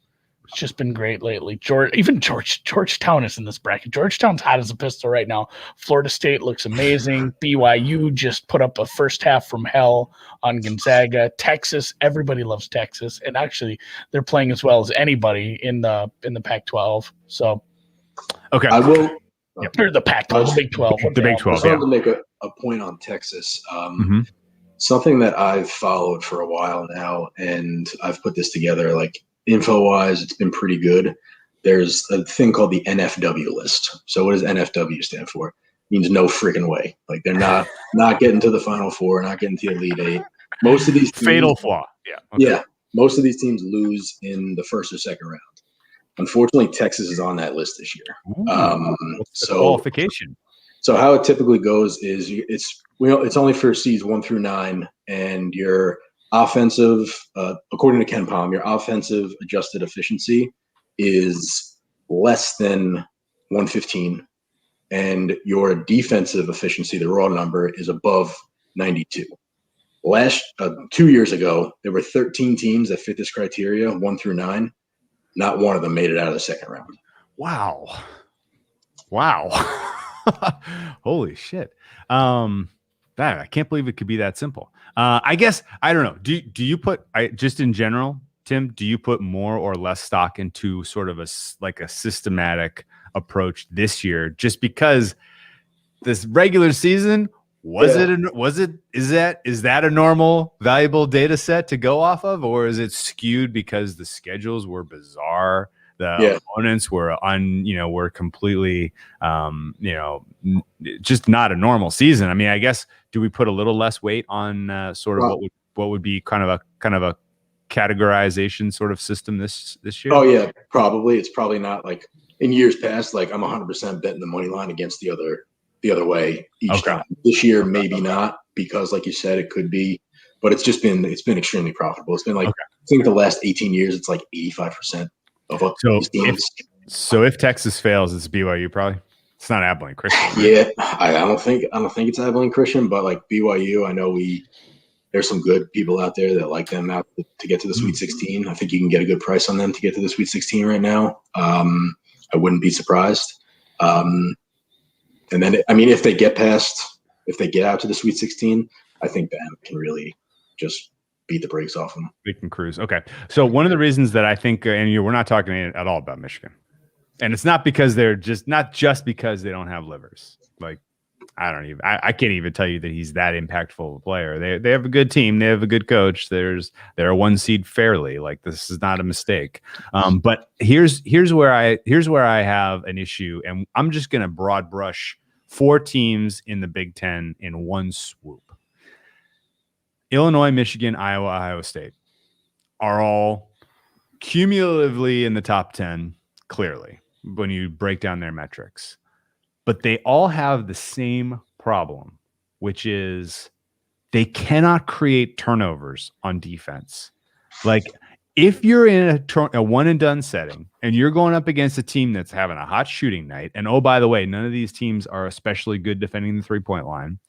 It's just been great lately. Georgetown is in this bracket. Georgetown's hot as a pistol right now. Florida State looks amazing. BYU just put up a first half from hell on Gonzaga. Texas, everybody loves Texas, and actually they're playing as well as anybody in the Pac-12. So, okay, I will. Or the Pac-12, the Big 12. The Big 12. I wanted to make a point on Texas. Something that I've followed for a while now, and I've put this together like. Info-wise, it's been pretty good. There's a thing called the NFW list. So what does NFW stand for? It means no freaking way. Like they're not getting to the Final Four, not getting to the Elite Eight. Most of these teams, fatal flaw. Yeah. Okay. Yeah. Most of these teams lose in the first or second round. Unfortunately, Texas is on that list this year. So qualification. So how it typically goes is it's only for seeds 1 through 9, and your offensive, according to Ken Palm, your offensive adjusted efficiency is less than 115, and your defensive efficiency, the raw number, is above 92. 2 years ago, there were 13 teams that fit this criteria, 1 through 9. Not one of them made it out of the second round. Wow. Holy shit. I can't believe it could be that simple. I guess, I don't know. Do you put, just in general, Tim, do you put more or less stock into sort of a systematic approach this year, just because this regular season, is that a normal valuable data set to go off of, or is it skewed because the schedules were bizarre? The opponents were were completely, just not a normal season. I mean, I guess, do we put a little less weight on sort of what would be kind of a categorization sort of system this year? Oh yeah, probably. It's probably not like in years past. Like I'm 100% betting the money line against the other way each time. This year, maybe not, because like you said, it could be, but it's been extremely profitable. It's been like, I think the last 18 years, it's like 85%. So if Texas fails, it's BYU probably. It's not Abilene Christian. Right? Yeah, I don't think it's Abilene Christian, but like BYU, I know there's some good people out there that like them out to get to the Sweet 16. I think you can get a good price on them to get to the Sweet 16 right now. I wouldn't be surprised. And then if they get out to the Sweet 16, I think Bam can really just beat the brakes off them. They can cruise. Okay. So one of the reasons that I think, and we're not talking at all about Michigan, and it's not because not just because they don't have livers. Like, I can't even tell you that he's that impactful of a player. They have a good team. They have a good coach. They're a 1 seed fairly. Like, this is not a mistake. But here's where I have an issue, and I'm just going to broad brush 4 teams in the Big Ten in one swoop. Illinois, Michigan, Iowa, Ohio State are all cumulatively in the top 10, clearly, when you break down their metrics. But they all have the same problem, which is they cannot create turnovers on defense. Like, if you're in a one and done setting and you're going up against a team that's having a hot shooting night, and oh, by the way, none of these teams are especially good defending the 3-point line.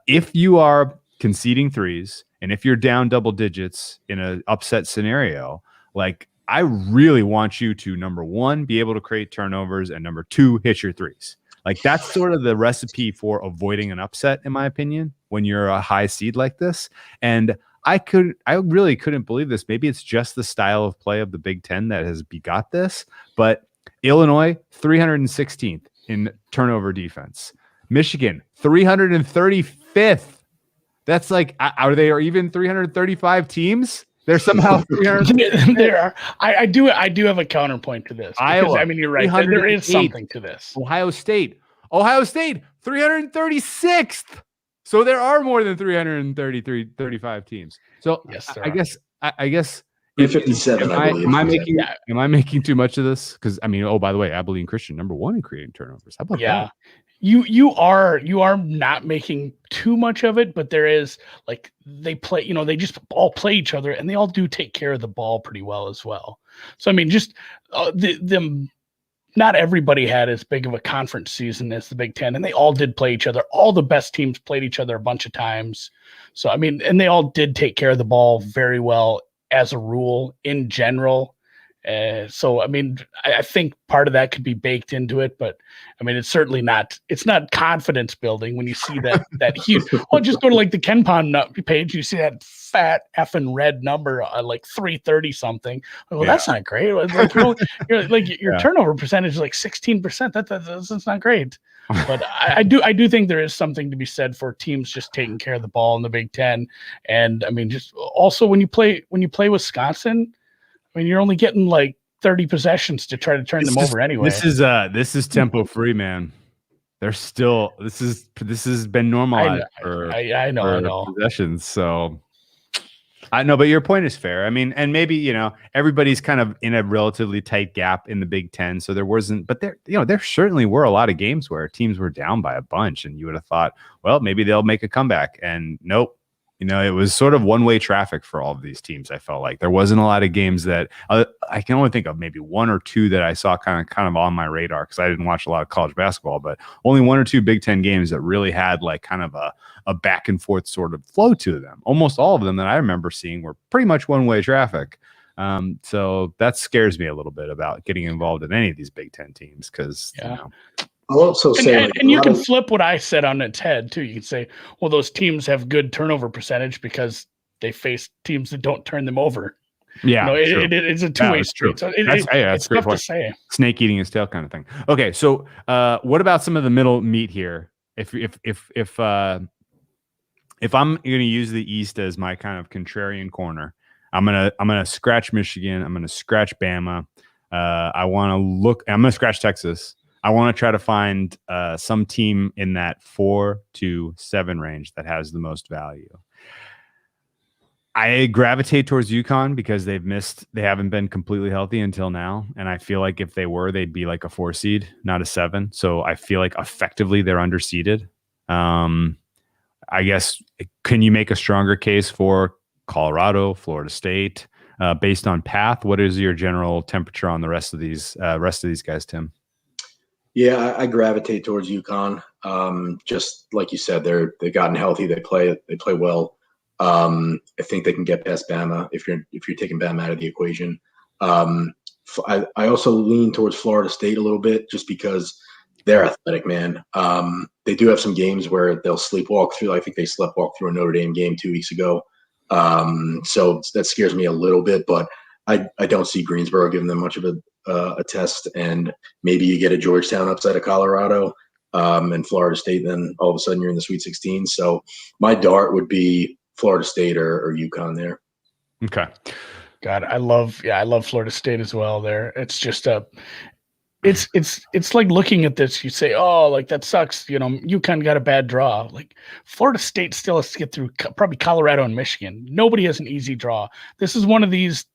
If you are conceding threes, and if you're down double digits in an upset scenario, like, I really want you to, number 1, be able to create turnovers, and number 2, hit your threes. Like, that's sort of the recipe for avoiding an upset, in my opinion, when you're a high seed like this. And I really couldn't believe this. Maybe it's just the style of play of the Big Ten that has begot this, but Illinois, 316th in turnover defense. Michigan, 335th. That's like, are they even 335 teams? They're somehow 300. There are. I do have a counterpoint to this. Because, Iowa, I mean, you're right. There is something to this. Ohio State, 336th. So there are more than 35 teams. So yes, I guess 57, I believe. Am I making too much of this? Because, I mean, oh, by the way, Abilene Christian, number 1 in creating turnovers. How about that? You are not making too much of it, but there is, like, they play, they just all play each other, and they all do take care of the ball pretty well as well. So, I mean, just them, not everybody had as big of a conference season as the Big Ten, and they all did play each other. All the best teams played each other a bunch of times. So, I mean, and they all did take care of the ball very well as a rule in general. So, I mean, I think part of that could be baked into it, but I mean, it's certainly not, it's not confidence building when you see that huge, well, just go to like the KenPom page, you see that fat effing red number, like 330 something. Well, that's not great. Like, your turnover percentage is like 16%. That's not great. But I do think there is something to be said for teams just taking care of the ball in the Big Ten. And I mean, just also when you play Wisconsin, I mean, you're only getting like 30 possessions to try to turn them over anyway. This is tempo free, man. They're still this has been normalized for possessions. So I know, but your point is fair. I mean, and maybe everybody's kind of in a relatively tight gap in the Big Ten, so there wasn't. But there certainly were a lot of games where teams were down by a bunch, and you would have thought, well, maybe they'll make a comeback, and nope. It was sort of one-way traffic for all of these teams. I felt like there wasn't a lot of games that I can only think of maybe 1 or 2 that I saw kind of on my radar, because I didn't watch a lot of college basketball, but only 1 or 2 Big Ten games that really had like kind of a back and forth sort of flow to them. Almost all of them that I remember seeing were pretty much one-way traffic. So that scares me a little bit about getting involved in any of these Big Ten teams, because I'll also say, and you can flip what I said on its head too. You can say, well, those teams have good turnover percentage because they face teams that don't turn them over. Yeah, it's a two-way street. So it's tough to say. Snake eating his tail kind of thing. Okay, so what about some of the middle meat here? If I'm going to use the East as my kind of contrarian corner, I'm gonna scratch Michigan. I'm gonna scratch Bama. I'm gonna scratch Texas. I want to try to find some team in that 4 to 7 range that has the most value. I gravitate towards UConn because they haven't been completely healthy until now. And I feel like if they were, they'd be like a 4 seed, not a 7. So I feel like effectively they're underseeded. I guess, can you make a stronger case for Colorado, Florida State, based on path? What is your general temperature on the rest of these guys, Tim? Yeah, I gravitate towards UConn. Just like you said, they've gotten healthy. They play well. I think they can get past Bama if you're taking Bama out of the equation. I also lean towards Florida State a little bit just because they're athletic, man. They do have some games where they'll sleepwalk through. I think they sleptwalked through a Notre Dame game 2 weeks ago. So that scares me a little bit, but I don't see Greensboro giving them much of a test. And maybe you get a Georgetown upside of Colorado, and Florida State, then all of a sudden you're in the Sweet 16. So my dart would be Florida State or UConn there. Okay. God, I love Florida State as well there. It's just it's like looking at this, you say, oh, like that sucks. UConn got a bad draw. Like Florida State still has to get through probably Colorado and Michigan. Nobody has an easy draw. This is one of these,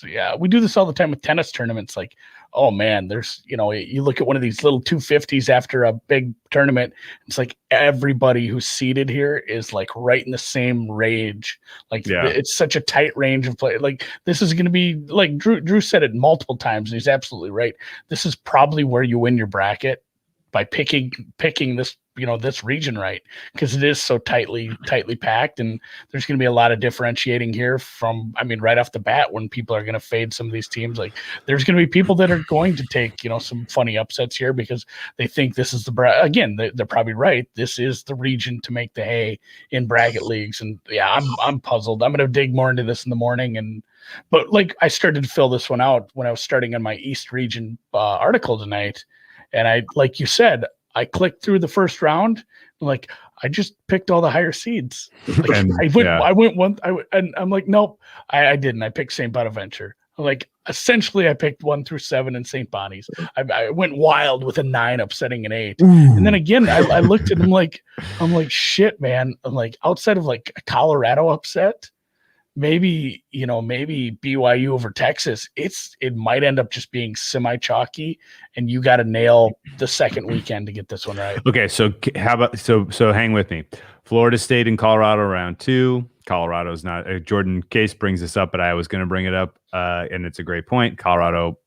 yeah, we do this all the time with tennis tournaments. Like, oh man, there's, you look at one of these little 250s after a big tournament. It's like everybody who's seated here is like right in the same range. Like it's such a tight range of play. Like this is going to be like Drew said it multiple times. And he's absolutely right. This is probably where you win your bracket by picking this, this region right, because it is so tightly packed, and there's going to be a lot of differentiating here from, right off the bat when people are going to fade some of these teams. Like there's going to be people that are going to take, some funny upsets here because they think this is again, they're probably right. This is the region to make the hay in bracket leagues. And yeah, I'm puzzled. I'm going to dig more into this in the morning. But like I started to fill this one out when I was starting on my East region article tonight. And I, like you said, I clicked through the first round. Like I just picked all the higher seeds. Like, I went one. And I'm like, nope, I didn't. I picked St. Bonaventure. Like essentially, I picked 1 through 7 in St. Bonnie's. I went wild with a 9 upsetting an 8. And then again, I looked at them like, I'm like, shit, man. I'm like, outside of like a Colorado upset, maybe BYU over Texas, it might end up just being semi-chalky, and you got to nail the second weekend to get this one right. Okay, so how about so hang with me. Florida State and Colorado round 2. Colorado's not Jordan Case brings this up, but I was going to bring it up, and it's a great point. Colorado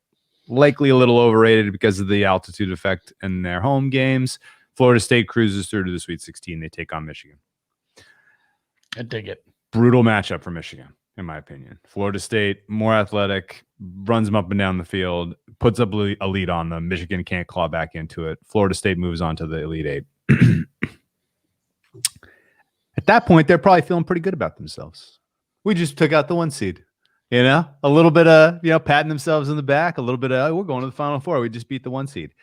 likely a little overrated because of the altitude effect in their home games. Florida State cruises through to the Sweet 16. They take on Michigan. I dig it. Brutal matchup for Michigan, in my opinion. Florida State, more athletic, runs them up and down the field, puts up a lead on them. Michigan can't claw back into it. Florida State moves on to the Elite 8. At that point, they're probably feeling pretty good about themselves. We just took out the 1 seed. A little bit of, patting themselves in the back, a little bit of, we're going to the Final Four. We just beat the 1 seed.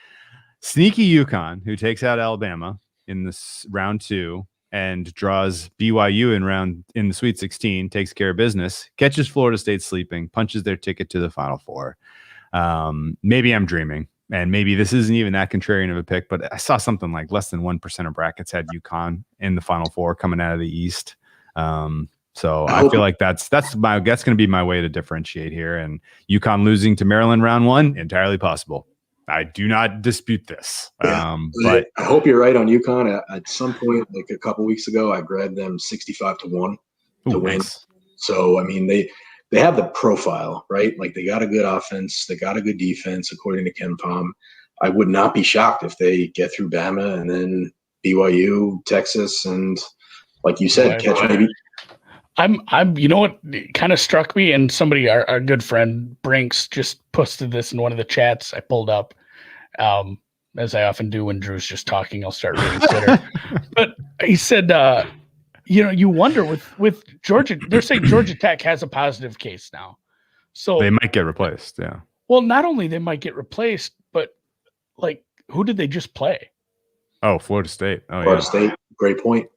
Sneaky UConn, who takes out Alabama in this round 2, and draws BYU in the Sweet 16, takes care of business, catches Florida State sleeping, punches their ticket to the Final Four. Maybe I'm dreaming, and maybe this isn't even that contrarian of a pick, but I saw something like less than 1% of brackets had UConn in the Final Four coming out of the East. So I feel like that's going to be my way to differentiate here. And UConn losing to Maryland round 1, entirely possible. I do not dispute this. Yeah. But I hope you're right on UConn. At some point, like a couple weeks ago, I grabbed them 65-1 to win. Nice. So, they have the profile, right? Like they got a good offense. They got a good defense, according to Ken Pom. I would not be shocked if they get through Bama and then BYU, Texas, and like you said, maybe. I'm you know what kind of struck me, and somebody, our good friend Brinks, just posted this in one of the chats I pulled up. As I often do when Drew's just talking, I'll start reading Twitter. But he said, you wonder with Georgia, they're saying Georgia Tech has a positive case now. So they might get replaced. Yeah. Well, not only they might get replaced, but like, who did they just play? Oh, Florida State. Oh, Florida State. Great point.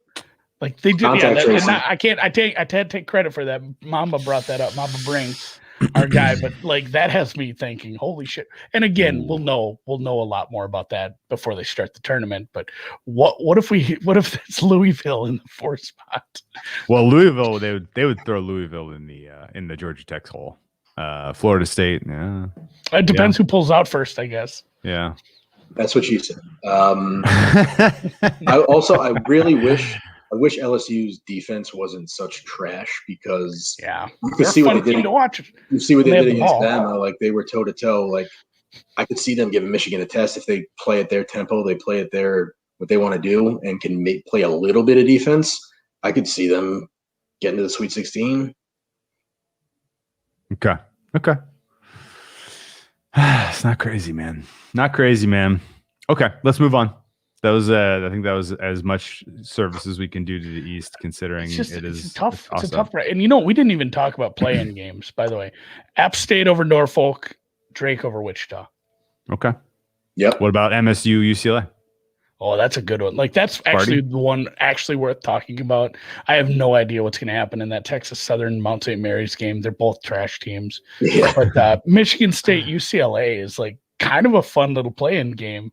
Like they did. Yeah, I can't take credit for that. Mamba brought that up. Mamba Brinks, our guy, but like that has me thinking, holy shit. And again, we'll know a lot more about that before they start the tournament. But what if it's Louisville in the 4th spot? Well, Louisville, they would throw Louisville in the Georgia Tech hole. Florida State, yeah. It depends who pulls out first, I guess. Yeah. That's what she said. I really wish LSU's defense wasn't such trash, because you could see what they did. You see what they did against Bama. Like they were toe to toe. Like I could see them giving Michigan a test if they play at their tempo, they play at what they want to do, and can play a little bit of defense. I could see them getting to the Sweet 16. Okay. It's not crazy, man. Not crazy, man. Okay, let's move on. That was I think that was as much service as we can do to the East, considering it's tough. It's a tough, and you know, we didn't even talk about play-in games, by the way. App State over Norfolk, Drake over Wichita. Okay. Yep. What about MSU UCLA? Oh, that's a good one. Like, that's actually the one actually worth talking about. I have no idea what's going to happen in that Texas Southern Mount St. Mary's game. They're both trash teams. Yeah. But Michigan State UCLA is like kind of a fun little play-in game.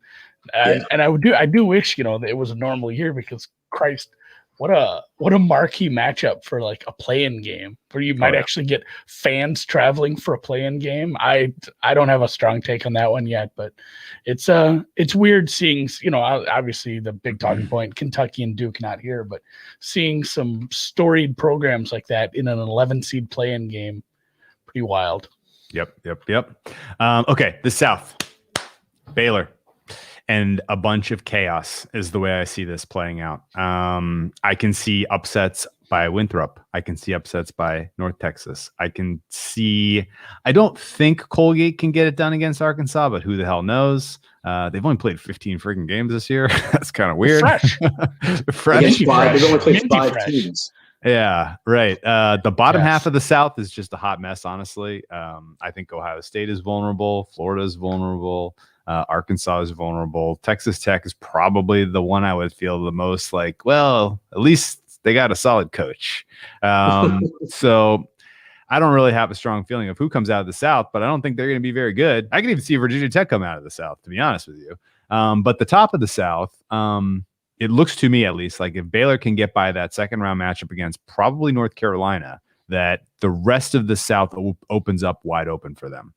And I do wish, you know, that it was a normal year, because Christ, what a marquee matchup for like a play-in game where you might actually get fans traveling for a play-in game. I don't have a strong take on that one yet, but it's weird seeing, you know, obviously the big talking point, Kentucky and Duke not here, but seeing some storied programs like that in an 11 seed play-in game, pretty wild. Yep. Okay, the South, Baylor. And a bunch of chaos is the way I see this playing out. I can see upsets by Winthrop. I can see upsets by North Texas. I don't think Colgate can get it done against Arkansas, but who the hell knows? They've only played 15 freaking games this year. That's kind of weird. Fresh. They've only played 5 teams. Yeah, right. The bottom half of the South is just a hot mess, honestly. I think Ohio State is vulnerable. Florida is vulnerable. Arkansas is vulnerable. Texas Tech is probably the one I would feel the most like, well, at least they got a solid coach. So I don't really have a strong feeling of who comes out of the South, but I don't think they're going to be very good. I can even see Virginia Tech come out of the South, to be honest with you. But the top of the South, it looks to me at least like if Baylor can get by that second round matchup against probably North Carolina, that the rest of the South opens up wide open for them.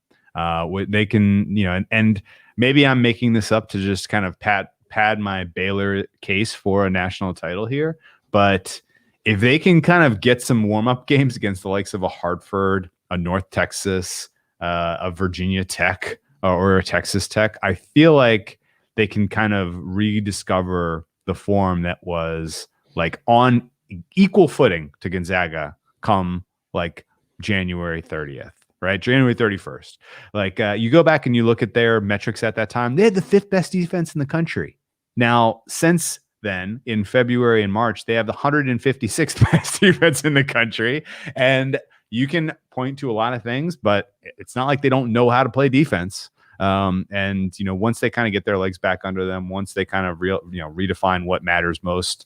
They can, you know, and maybe I'm making this up to just kind of pad my Baylor case for a national title here. But if they can kind of get some warm-up games against the likes of a Hartford, a North Texas, a Virginia Tech, or a Texas Tech, I feel like they can kind of rediscover the form that was like on equal footing to Gonzaga come like January 30th. Right, January 31st. Like you go back and you look at their metrics at that time, they had the 5th best defense in the country. Now, since then, in February and March, they have the 156th best defense in the country. And you can point to a lot of things, but it's not like they don't know how to play defense. And you know, once they kind of get their legs back under them, once they kind of redefine what matters most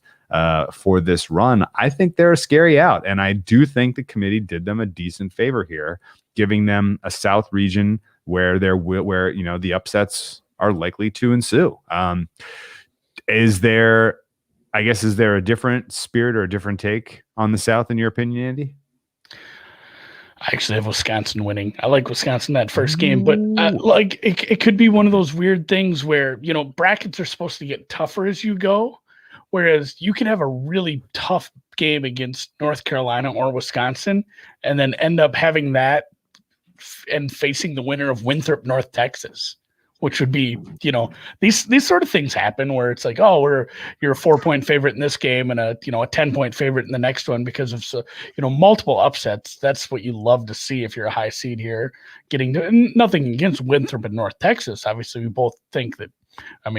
for this run, I think they're a scary out. And I do think the committee did them a decent favor here, giving them a South region where you know the upsets are likely to ensue. Is there a different spirit or a different take on the South in your opinion, Andy? I actually have Wisconsin winning. I like Wisconsin that first game, but like it could be one of those weird things where, you know, brackets are supposed to get tougher as you go, whereas you can have a really tough game against North Carolina or Wisconsin and then end up having that and facing the winner of Winthrop, North Texas, which would be, you know, these sort of things happen where it's like, oh, you're a 4-point favorite in this game and a 10-point favorite in the next one because of, multiple upsets. That's what you love to see if you're a high seed here getting to, and nothing against Winthrop and North Texas. Obviously we both think that,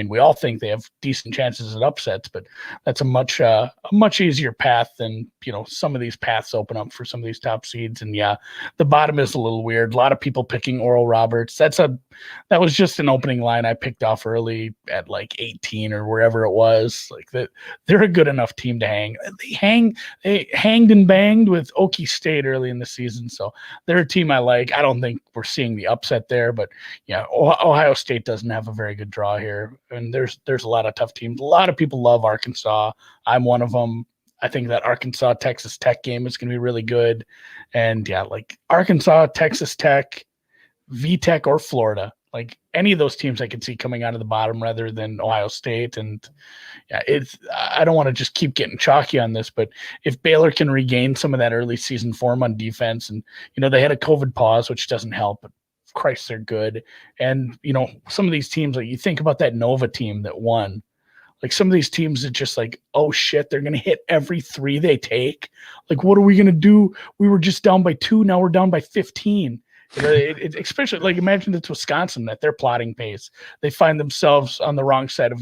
we all think they have decent chances at upsets, but that's a much easier path than, some of these paths open up for some of these top seeds. And yeah, the bottom is a little weird. A lot of people picking Oral Roberts. That was just an opening line I picked off early at like 18 or wherever it was. Like that, they're a good enough team to hang. They hanged and banged with Okie State early in the season, so they're a team I like. I don't think we're seeing the upset there, but yeah, Ohio State doesn't have a very good draw here. And there's a lot of tough teams. A lot of people love Arkansas. I'm one of them. I think that Arkansas Texas Tech game is going to be really good. And yeah, like Arkansas, Texas Tech, VTech, or Florida, like any of those teams I could see coming out of the bottom rather than Ohio State. And yeah, I don't want to just keep getting chalky on this, but if Baylor can regain some of that early season form on defense, and they had a COVID pause, which doesn't help, but Christ, they're good. And some of these teams, like you think about that Nova team that won, like some of these teams that just like, oh shit, they're gonna hit every three they take. Like, what are we gonna do? We were just down by 2, now we're down by 15. Especially like imagine it's Wisconsin at their plotting pace. They find themselves on the wrong side of,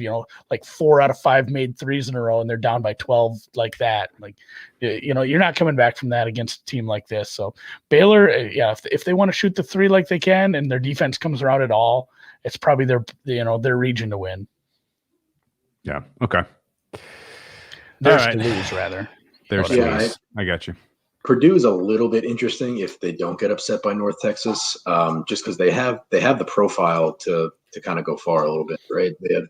like 4 out of 5 made threes in a row and they're down by 12 like that. Like, you're not coming back from that against a team like this. So Baylor, if they want to shoot the three like they can and their defense comes around at all, it's probably their region to win. Yeah. Okay. Theirs to lose, rather. There's I got you. Purdue is a little bit interesting if they don't get upset by North Texas, just because they have the profile to kind of go far a little bit, right? They had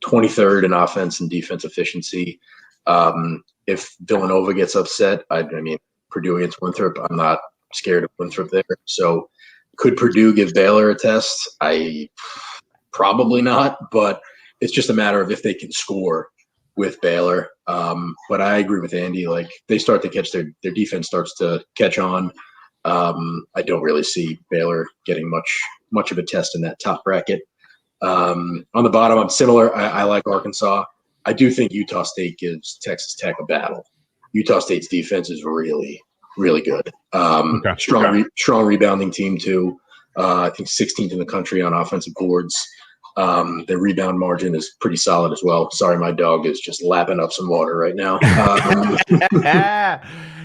23rd in offense and defense efficiency. If Villanova gets upset, I mean, Purdue against Winthrop, I'm not scared of Winthrop there. So could Purdue give Baylor a test? Probably not, but it's just a matter of if they can score with Baylor. But I agree with Andy. Like they start to catch their defense starts to catch on. I don't really see Baylor getting much of a test in that top bracket. On the bottom, I'm similar. I like Arkansas. I do think Utah State gives Texas Tech a battle. Utah State's defense is really, really good. Strong rebounding team too. I think 16th in the country on offensive boards. Their rebound margin is pretty solid as well. Sorry, my dog is just lapping up some water right now.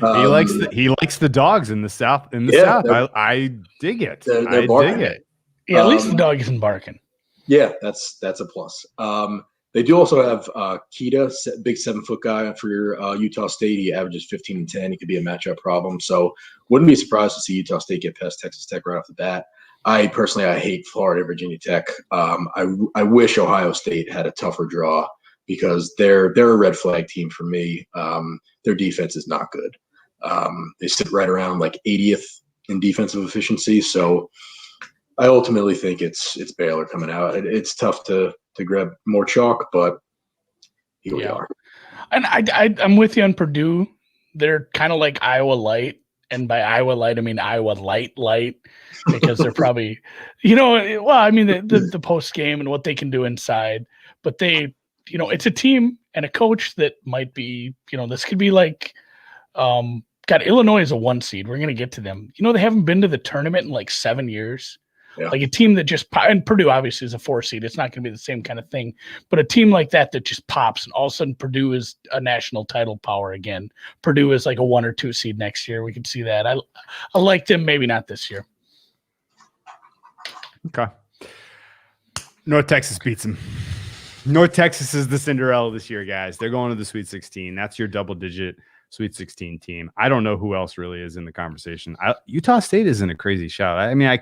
He likes the dogs in the South. South, I dig it. They're barking. Dig it. Yeah, at least the dog isn't barking. Yeah, that's a plus. They do also have Keita, big 7-foot guy for your Utah State. He averages 15 and 10. He could be a matchup problem. So wouldn't be surprised to see Utah State get past Texas Tech right off the bat. I hate Florida, Virginia Tech. I wish Ohio State had a tougher draw because they're a red flag team for me. Their defense is not good. They sit right around like 80th in defensive efficiency. So I ultimately think it's Baylor coming out. It's tough to grab more chalk, but here we are. And I'm with you on Purdue. They're kind of like Iowa Light. And by Iowa Light, I mean Iowa Light, because they're probably, the post game and what they can do inside. But they, it's a team and a coach that might be, this could be like, Illinois is a 1 seed. We're going to get to them. They haven't been to the tournament in like 7 years. Yeah. Like a team that and Purdue obviously is a 4 seed. It's not going to be the same kind of thing, but a team like that just pops and all of a sudden Purdue is a national title power again. Purdue is like a 1 or 2 seed next year. We can see that. I like them. Maybe not this year. Okay. North Texas beats them. North Texas is the Cinderella this year, guys. They're going to the Sweet 16. That's your double-digit Sweet 16 team. I don't know who else really is in the conversation. Utah State isn't a crazy shot. I mean, I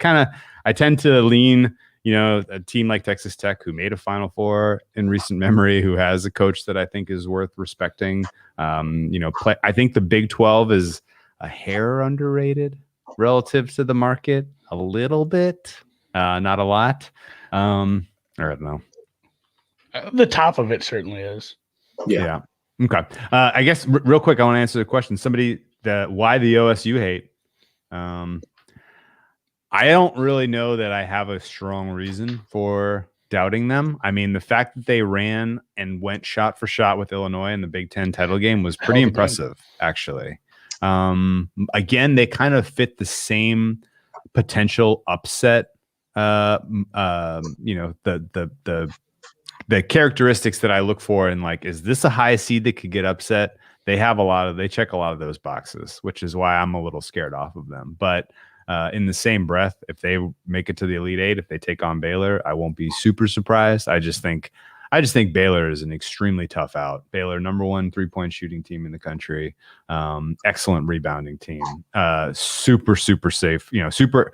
tend to lean, a team like Texas Tech, who made a Final Four in recent memory, who has a coach that I think is worth respecting. I think the Big 12 is a hair underrated relative to the market, a little bit, not a lot. I don't know. The top of it certainly is. Yeah. Okay. I guess real quick, I want to answer the question. Why the OSU hate? I don't really know that I have a strong reason for doubting them. I mean, the fact that they ran and went shot for shot with Illinois in the Big Ten title game was pretty impressive, actually. Again, they kind of fit the same potential upset. The characteristics that I look for in is this a high seed that could get upset? They check a lot of those boxes, which is why I'm a little scared off of them. But in the same breath, if they make it to the Elite Eight, if they take on Baylor, I won't be super surprised. I just think Baylor is an extremely tough out. Baylor, number 1 3-point shooting team in the country, excellent rebounding team, super safe, super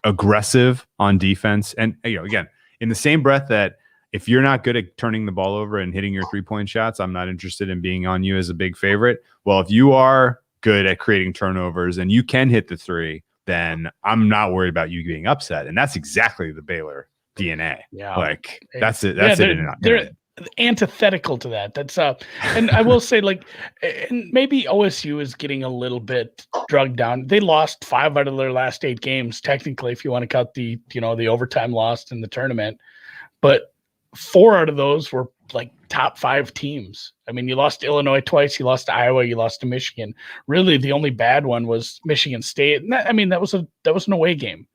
aggressive on defense, and again. In the same breath that if you're not good at turning the ball over and hitting your 3-point shots, I'm not interested in being on you as a big favorite. Well, if you are good at creating turnovers and you can hit the 3, then I'm not worried about you being upset. And that's exactly the Baylor DNA. Yeah. That's it. That's it. They're antithetical to that. That's and I will say and maybe OSU is getting a little bit drugged down. They lost 5 out of their last 8 games, technically, if you want to count the overtime lost in the tournament. But 4 out of those were like top 5 teams. I mean, you lost to Illinois twice, you lost to Iowa, you lost to Michigan. Really, the only bad one was Michigan State. And that was an away game.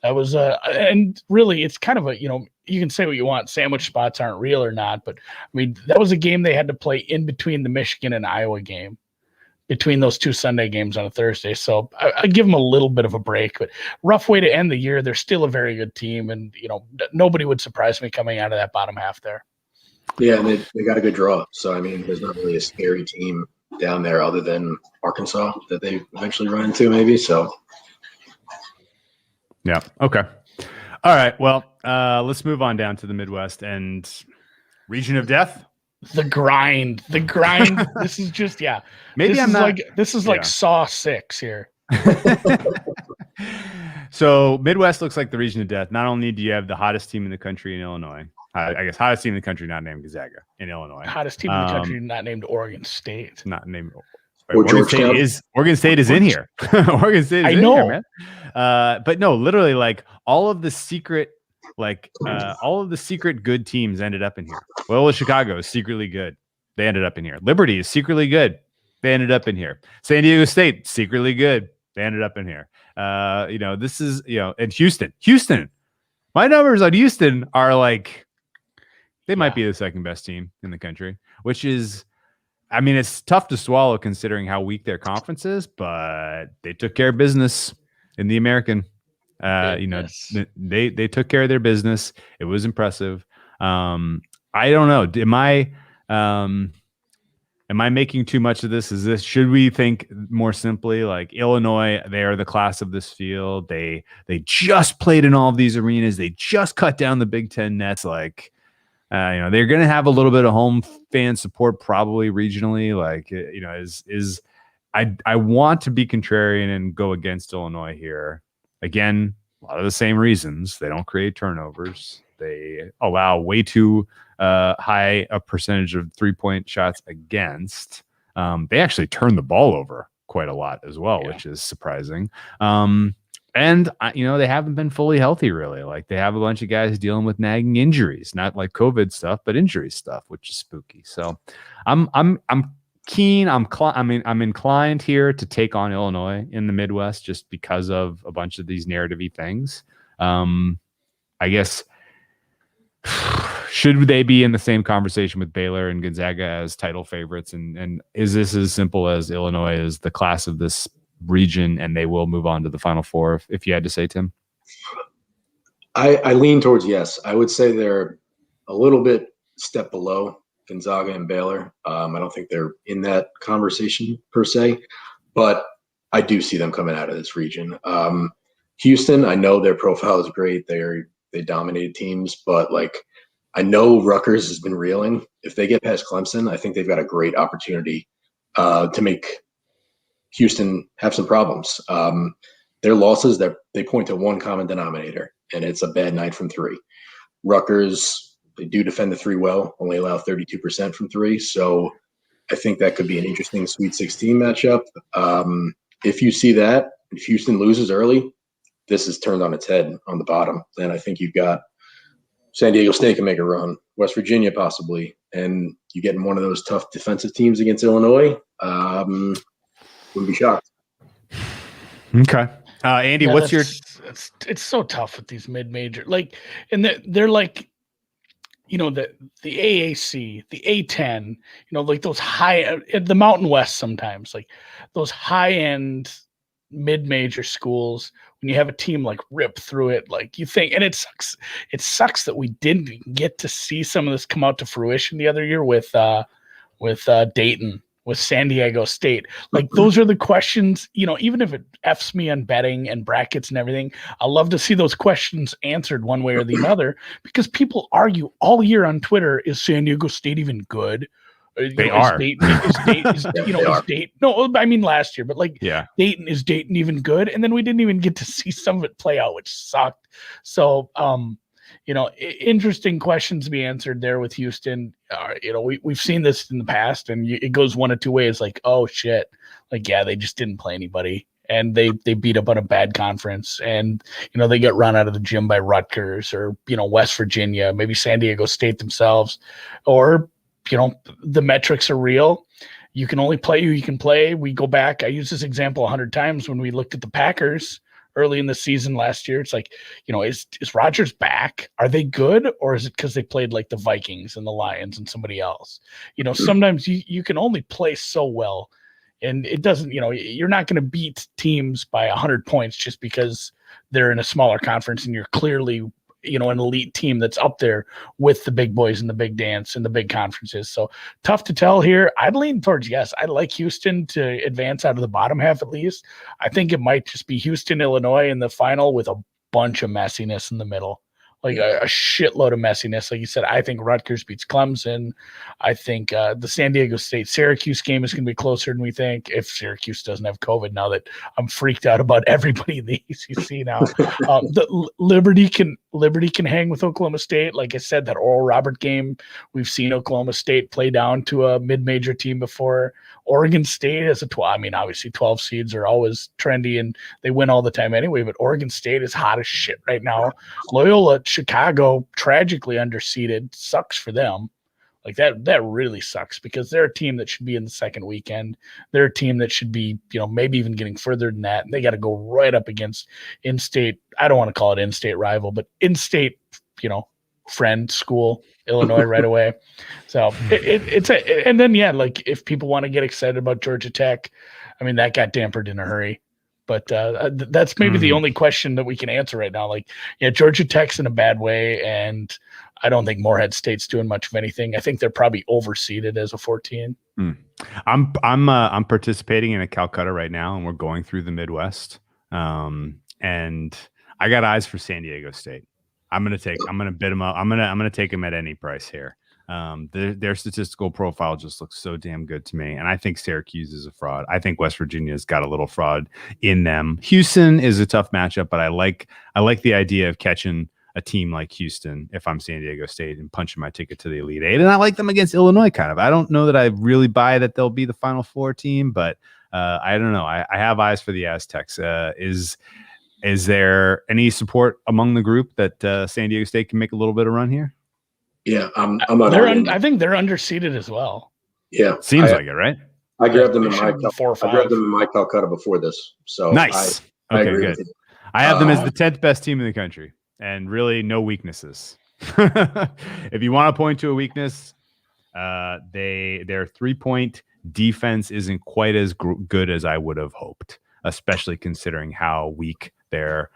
That was and really, it's kind of a, you can say what you want, sandwich spots aren't real or not, but I mean, that was a game they had to play in between the Michigan and Iowa game, between those 2 Sunday games on a Thursday. So I give them a little bit of a break, but rough way to end the year. They're still a very good team, and nobody would surprise me coming out of that bottom half there. Yeah, and they got a good draw. So I mean, there's not really a scary team down there other than Arkansas that they eventually run into, maybe. So yeah, okay, all right. Well, let's move on down to the Midwest and region of death. The grind. This is just Maybe this is like Saw 6 here. So Midwest looks like the region of death. Not only do you have the hottest team in the country in Illinois, I guess hottest team in the country not named Gonzaga in Illinois. Hottest team in the country not named Oregon State. Not named. Oregon State is in here. Oregon State is in here, man. But no, literally, like all of the secret good teams ended up in here. Loyola Chicago is secretly good. They ended up in here. Liberty is secretly good. They ended up in here. San Diego State, secretly good. They ended up in here. This is, and Houston. My numbers on Houston are like, they might be the second best team in the country, which is, I mean, it's tough to swallow considering how weak their conference is, but they took care of business in the American. They took care of their business. It was impressive. I don't know. Am I making too much of this? Should we think more simply like Illinois, they are the class of this field. They just played in all of these arenas. They just cut down the Big Ten nets. Like, they're going to have a little bit of home fan support, probably regionally. Like, I want to be contrarian and go against Illinois here. Again, a lot of the same reasons. They don't create turnovers. They allow way too high a percentage of 3-point shots against. They actually turn the ball over quite a lot as well, which is surprising. And they haven't been fully healthy, really. Like, they have a bunch of guys dealing with nagging injuries, not like COVID stuff, but injury stuff, which is spooky. So I'm keen. I'm inclined here to take on Illinois in the Midwest just because of a bunch of these narrative-y things. I guess, should they be in the same conversation with Baylor and Gonzaga as title favorites? And is this as simple as Illinois is the class of this region and they will move on to the Final Four, if you had to say, Tim? I lean towards yes. I would say they're a little bit step below Gonzaga and Baylor. I don't think they're in that conversation per se, but I do see them coming out of this region. Houston, I know their profile is great. They dominated teams, but like, I know Rutgers has been reeling. If they get past Clemson, I think they've got a great opportunity to make Houston have some problems. Their losses, they point to one common denominator, and it's a bad night from 3. Rutgers, they do defend the 3 well, only allow 32% from 3. So I think that could be an interesting Sweet 16 matchup. If you see that, if Houston loses early, this is turned on its head on the bottom. Then I think you've got San Diego State can make a run, West Virginia possibly, and you get in one of those tough defensive teams against Illinois. Wouldn't be shocked. Okay. Andy, what's your – it's so tough with these mid-major. Like, and they're like, the AAC, the A10, like those high – the Mountain West sometimes, like those high-end mid-major schools, when you have a team like rip through it, like you think, and it sucks that we didn't get to see some of this come out to fruition the other year with Dayton, with San Diego State. Like, those are the questions, even if it F's me on betting and brackets and everything, I love to see those questions answered one way or the other, because people argue all year on Twitter, is San Diego State even good? They are. No, I mean last year, but Dayton, is Dayton even good? And then we didn't even get to see some of it play out, which sucked. So, interesting questions to be answered there with Houston. We've seen this in the past, and it goes one of two ways. Like, oh shit, like, yeah, they just didn't play anybody, and they beat up on a bad conference, and they get run out of the gym by Rutgers or West Virginia, maybe San Diego State themselves, or the metrics are real. You can only play who you can play. We go back. I use this example 100 times when we looked at the Packers early in the season last year. It's like, is Rodgers back? Are they good? Or is it because they played like the Vikings and the Lions and somebody else? Sometimes you can only play so well. And it doesn't, you're not going to beat teams by 100 points just because they're in a smaller conference and you're clearly an elite team that's up there with the big boys and the big dance and the big conferences. So tough to tell here. I'd lean towards yes. I'd like Houston to advance out of the bottom half at least. I think it might just be Houston, Illinois in the final with a bunch of messiness in the middle. Like a shitload of messiness. Like you said, I think Rutgers beats Clemson. I think the San Diego State-Syracuse game is going to be closer than we think if Syracuse doesn't have COVID, now that I'm freaked out about everybody in the ACC now. The Liberty can hang with Oklahoma State. Like I said, that Oral Robert game, we've seen Oklahoma State play down to a mid-major team before. Oregon State has obviously 12 seeds are always trendy and they win all the time anyway, but Oregon State is hot as shit right now. Loyola Chicago, tragically underseeded, sucks for them. Like that really sucks because they're a team that should be in the second weekend. They're a team that should be, maybe even getting further than that. And they got to go right up against in-state. I don't want to call it in-state rival, but in-state, friend school, Illinois right away. So and then like if people want to get excited about Georgia Tech, I mean that got dampened in a hurry. But that's maybe the only question that we can answer right now. Like, Georgia Tech's in a bad way, and I don't think Morehead State's doing much of anything. I think they're probably overseeded as a 14. I'm participating in a Calcutta right now, and we're going through the Midwest. And I got eyes for San Diego State. I'm gonna bid them up. I'm gonna take them at any price here. Their statistical profile just looks so damn good to me. And I think Syracuse is a fraud. I think West Virginia's got a little fraud in them. Houston is a tough matchup, but I like the idea of catching a team like Houston if I'm San Diego State and punching my ticket to the Elite Eight. And I like them against Illinois kind of. I don't know that I really buy that they'll be the Final Four team, but I don't know. I have eyes for the Aztecs. Is there any support among the group that San Diego State can make a little bit of run here? Yeah, I think they're underseeded as well. Yeah, seems like it, right? I grabbed them in my Calcutta before this. So nice. I Okay, agree good. with you. I have them as the 10th best team in the country, and really no weaknesses. If you want to point to a weakness, their 3-point defense isn't quite as good as I would have hoped, especially considering how weak their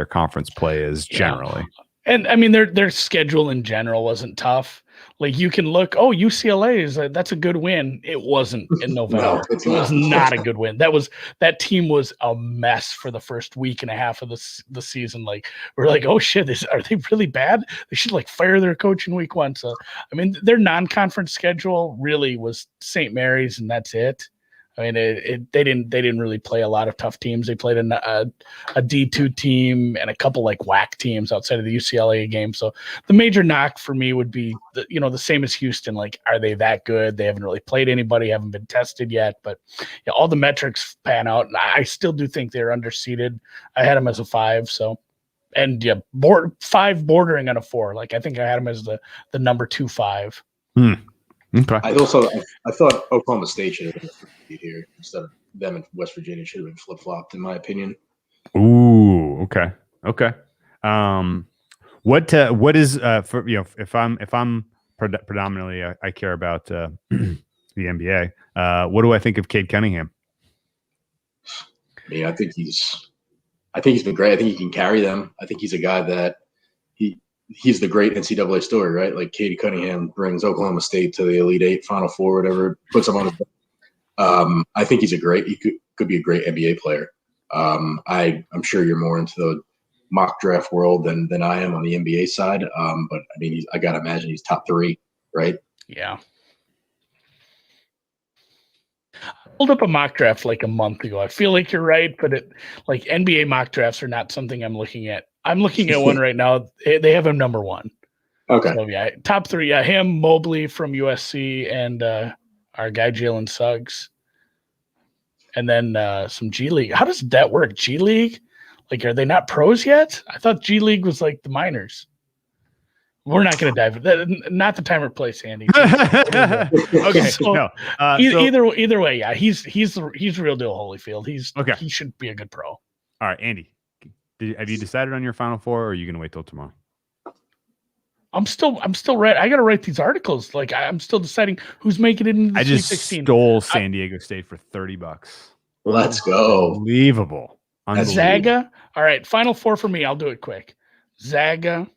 conference play is generally. And I mean, their schedule in general wasn't tough. Like you can look, UCLA that's a good win. It wasn't in November. No, it was not a good win. That team was a mess for the first week and a half of the season. Like we're like, oh shit, are they really bad? They should fire their coach in week 1. So I mean, their non-conference schedule really was St. Mary's, and that's it. I mean, they didn't really play a lot of tough teams. They played a D2 team and a couple whack teams outside of the UCLA game. So the major knock for me would be the same as Houston. Like, are they that good? They haven't really played anybody, haven't been tested yet. But all the metrics pan out. And I still do think they're underseeded. I had them as a 5. So, and 5 bordering on a 4. Like I think I had them as the number 2-5. Okay. I thought Oklahoma State should have been here instead of them, and West Virginia should have been flip-flopped, in my opinion. Ooh, okay. What is for if I'm predominantly I care about the NBA. What do I think of Cade Cunningham? I mean, I think he's been great. I think he can carry them. I think he's a guy that he's the great NCAA story, right? Like Cade Cunningham brings Oklahoma State to the Elite Eight, Final Four, whatever, puts them on his. I think he could be a great NBA player. I'm sure you're more into the mock draft world than I am on the NBA side. But I mean, I gotta imagine he's top 3, right? Yeah. I pulled up a mock draft a month ago. I feel like you're right, but NBA mock drafts are not something I'm looking at. I'm looking at one right now. They have him number 1. Okay. So yeah, top 3. Yeah, him, Mobley from USC, and our guy Jalen Suggs. and then some G League. How does that work? G League? Like, are they not pros yet? I thought G League was like the minors. We're not going to dive. Not the time or place, Andy. Okay. So, No. either way, yeah, he's the real deal. Holyfield. He should be a good pro. All right, Andy. Have you decided on your Final Four, or are you going to wait till tomorrow? I'm still right. I got to write these articles. Like, I'm still deciding who's making it into the I just 16. stole San Diego State for $30. Let's go. Unbelievable. Zaga. All right, Final Four for me. I'll do it quick. Zaga.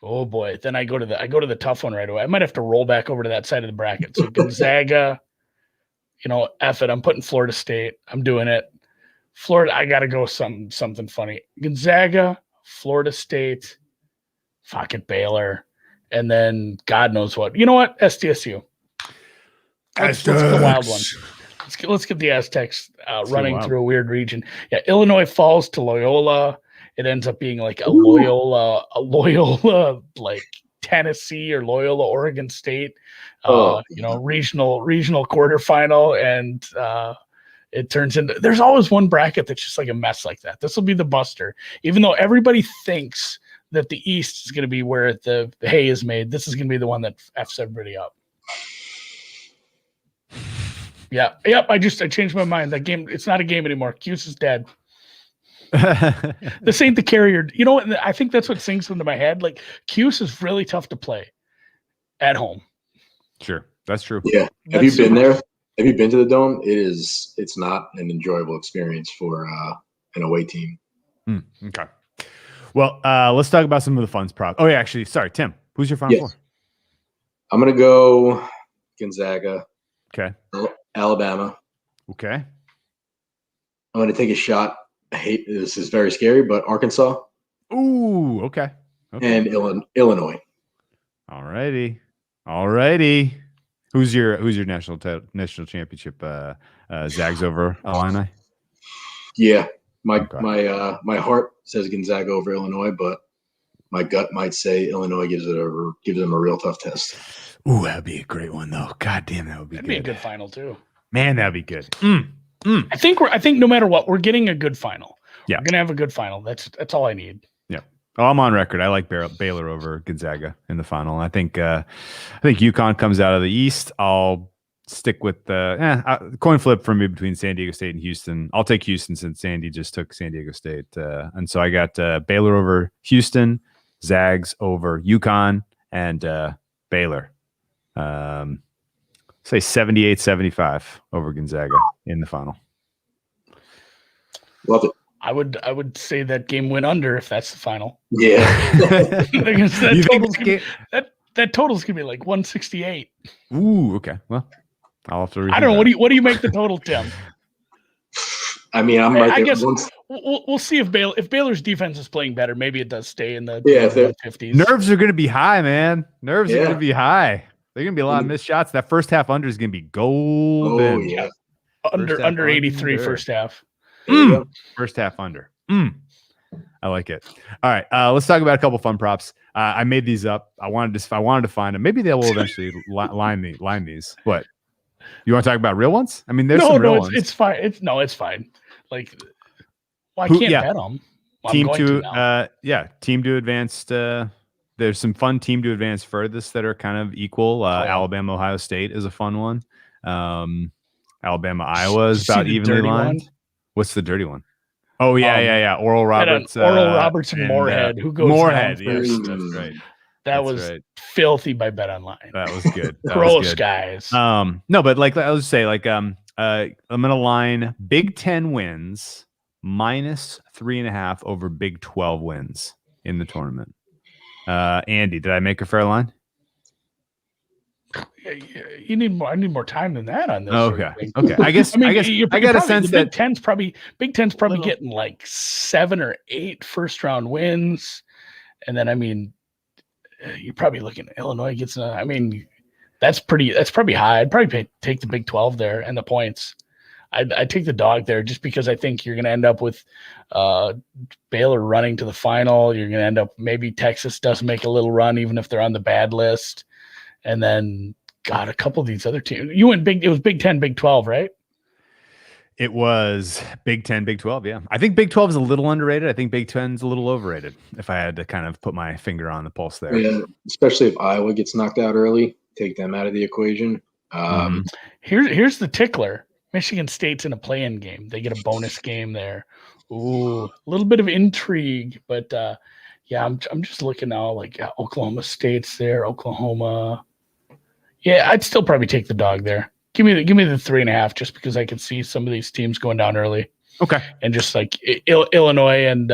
Oh boy. Then I go to the tough one right away. I might have to roll back over to that side of the bracket. So Gonzaga, F it. I'm putting Florida State. I'm doing it. Florida, I gotta go something funny. Gonzaga, Florida State, fuck it, Baylor, and then God knows what. You know what? SDSU. Let's get the wild one. Let's get the Aztecs running through a weird region. Yeah, Illinois falls to Loyola. It ends up being like a Loyola like Tennessee or Loyola Oregon State, regional quarterfinal, and it turns into. There's always one bracket that's just like a mess like that. This will be the buster, even though everybody thinks that the East is going to be where the hay is made. This is going to be the one that f's everybody up. Yeah. Yep. I changed my mind. That game, it's not a game anymore. Cuse is dead. This ain't the carrier. You know what? I think that's what sinks into my head. Like, Cuse is really tough to play at home. Sure. That's true. Yeah. Have you been there? Have you been to the Dome? It's not an enjoyable experience for an away team. Okay. Well, let's talk about some of the fun props. Oh, yeah, actually, sorry, Tim. Who's your Final Four? I'm going to go Gonzaga. Okay. Alabama. Okay. I'm going to take a shot. I hate this. Is very scary, but Arkansas. Ooh, okay. And Illinois. All righty. Who's your national championship? Zags over Illini? Yeah, my heart says Gonzaga over Illinois, but my gut might say Illinois gives them a real tough test. Ooh, that'd be a great one though. God damn, that'd be a good final too. Man, that'd be good. I think no matter what, we're getting a good final. Yeah, we're gonna have a good final. That's all I need. Yeah. Oh, I'm on record. I like Baylor over Gonzaga in the final. I think UConn comes out of the East. I'll stick with the coin flip for me between San Diego State and Houston. I'll take Houston since Sandy just took San Diego State, and so I got Baylor over Houston, Zags over UConn, and Baylor. Say 78-75 over Gonzaga in the final. Love it. I would say that game went under if that's the final. Yeah. that total's gonna be like 168. Ooh, okay. Well, I'll have to. I don't know. What do you make the total, Tim? I mean, I guess we'll see if Baylor's defense is playing better. Maybe it does stay in the 50s. Nerves are going to be high, man. Nerves are going to be high. They're going to be a lot of missed shots. That first half under is going to be golden. Oh, yeah. Under 83 first half. First half under. I like it. All right, let's talk about a couple fun props. I made these up. I wanted to find them. Maybe they will eventually line these. What? You want to talk about real ones? I mean, there's some real ones. It's fine. It's fine. Like, I can't bet them. Team to advance. There's some fun team to advance furthest that are kind of equal. Alabama, Ohio State is a fun one. Alabama, Iowa is about evenly lined. One? What's the dirty one? Oh yeah. Oral Roberts. Oral Roberts and Moorhead. Who goes Moorhead? Yes, that's right. That was filthy by Bet Online. That was good. Gross, guys. No, but like I was say, like I'm gonna line Big 10 wins minus 3.5 over Big 12 wins in the tournament. Andy, did I make a fair line? You need more. I need more time than that on this. Okay. I guess. I got a sense that Big Ten's probably getting like 7 or 8 first round wins, and then you're probably looking at Illinois gets. That's probably high. I'd probably take the Big 12 there and the points. I'd take the dog there just because I think you're going to end up with Baylor running to the final. You're going to end up maybe Texas does make a little run even if they're on the bad list. And then, God, a couple of these other teams. You went big. It was Big 10, Big 12, right? It was Big 10, Big 12. Yeah. I think Big 12 is a little underrated. I think Big 10 is a little overrated, if I had to kind of put my finger on the pulse there. Yeah, especially if Iowa gets knocked out early, take them out of the equation. Here's the tickler. Michigan State's in a play-in game. They get a bonus game there. Ooh, a little bit of intrigue, but yeah, I'm just looking now. Like Oklahoma State's there. Oklahoma. Yeah, I'd still probably take the dog there. Give me the 3.5, just because I can see some of these teams going down early. Okay. And just like Illinois and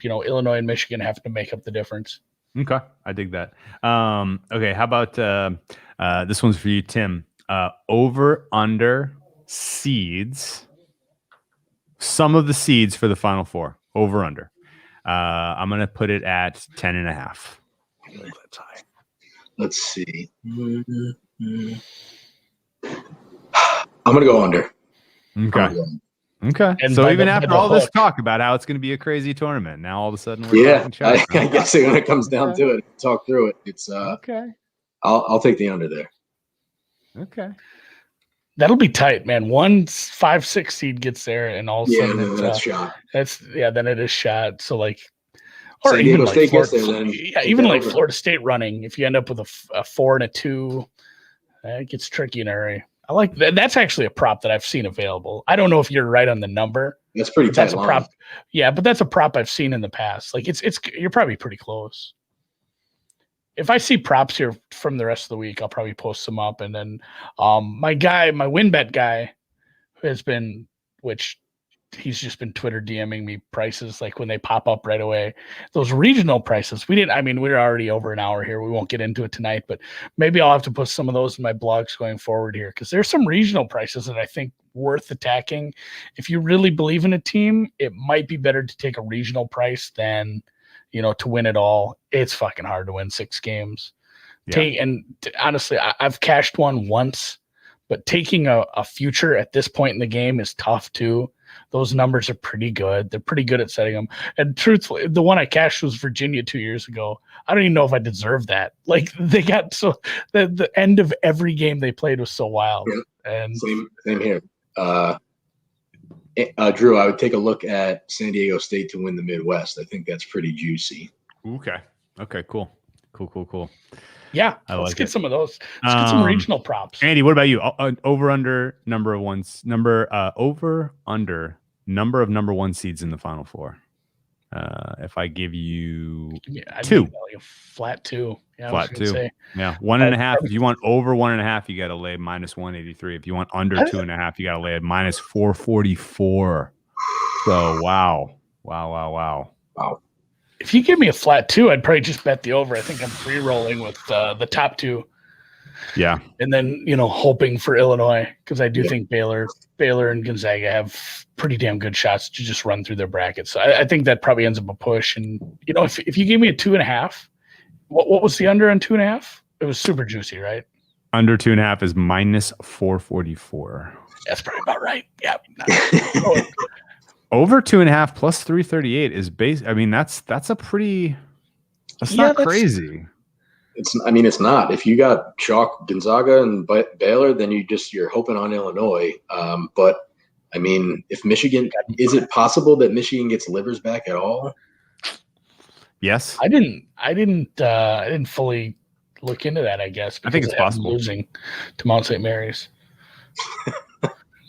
Illinois and Michigan have to make up the difference. Okay, I dig that. Okay, how about this one's for you, Tim? Over under seeds. Some of the seeds for the Final Four. Over under. I'm gonna put it at 10.5. That's high. Let's see. I'm gonna go under. Okay. Okay. And so even by after the all this hook. talk about how it's going to be a crazy tournament, now all of a sudden we're talking shots. I guess when it comes down to it, talk through it. It's okay. I'll take the under there. Okay. That'll be tight, man. 1 5-6 seed gets there, and all of a sudden No, that's shot. then it is shot. So like, San even Diego like State gets Florida, there, then even like over. Florida State running. If you end up with a 4 and a 2, it gets tricky in a hurry. I like that. That's actually a prop that I've seen available. I don't know if you're right on the number. That's pretty But tight that's a line. prop. Yeah, but that's a prop I've seen in the past. Like it's you're probably pretty close. If I see props here from the rest of the week, I'll probably post some up. And then my WinBet guy, who has been, which he's just been Twitter DMing me prices like when they pop up right away. Those regional prices. We're already over an hour here. We won't get into it tonight, but maybe I'll have to put some of those in my blogs going forward here, because there's some regional prices that I think worth attacking. If you really believe in a team, it might be better to take a regional price than, to win it all. It's fucking hard to win 6 games. Yeah. Honestly, I've cashed one once, but taking a future at this point in the game is tough too. Those numbers are pretty good. They're pretty good at setting them. And truthfully, the one I cashed was Virginia 2 years ago. I don't even know if I deserve that. Like they got so the end of every game they played was so wild. Yeah. And Same here. Drew, I would take a look at San Diego State to win the Midwest. I think that's pretty juicy. Okay. Okay. Cool. yeah, I let's like get it. some of those. Let's get some regional props. Andy, what about you? Over under number of number 1 seeds in the Final Four. If I give you I'd 2. give that like a flat 2. Yeah, Flat 2. Say. Yeah, 1.5. If you want over 1.5, you got to lay -183. If you want under 2.5, you got to lay at -444. So wow. If you give me a flat 2, I'd probably just bet the over. I think I'm free rolling with the top 2. Yeah. And then, hoping for Illinois, because I do think Baylor and Gonzaga have pretty damn good shots to just run through their brackets. So I think that probably ends up a push. And, if you give me a 2.5, what was the under on 2.5? It was super juicy, right? Under 2.5 is -444. That's probably about right. Yeah. Over 2.5 plus 338 is base. I mean, that's a pretty. That's not crazy. It's not. If you got chalk Gonzaga and Baylor, then you're hoping on Illinois. But I mean, if Michigan, is it possible that Michigan gets Livers back at all? Yes. I didn't fully look into that, I guess. I think it's possible. Losing to Mount St. Mary's.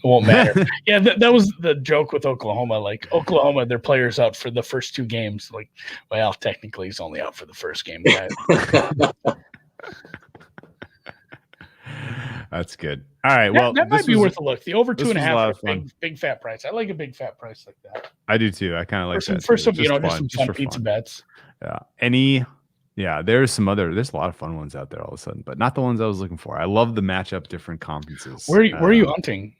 It won't matter. Yeah, that was the joke with Oklahoma. Like Oklahoma, their players out for the first 2 games. Like, well, technically he's only out for the first game. That's good. All right. Well, that might be worth a look. The over 2.5, big fat price. I like a big fat price like that. I do too. I kind of like that. First, too. just some fun pizza bets. Yeah. There's a lot of fun ones out there all of a sudden, but not the ones I was looking for. I love the matchup different conferences. Where are you hunting?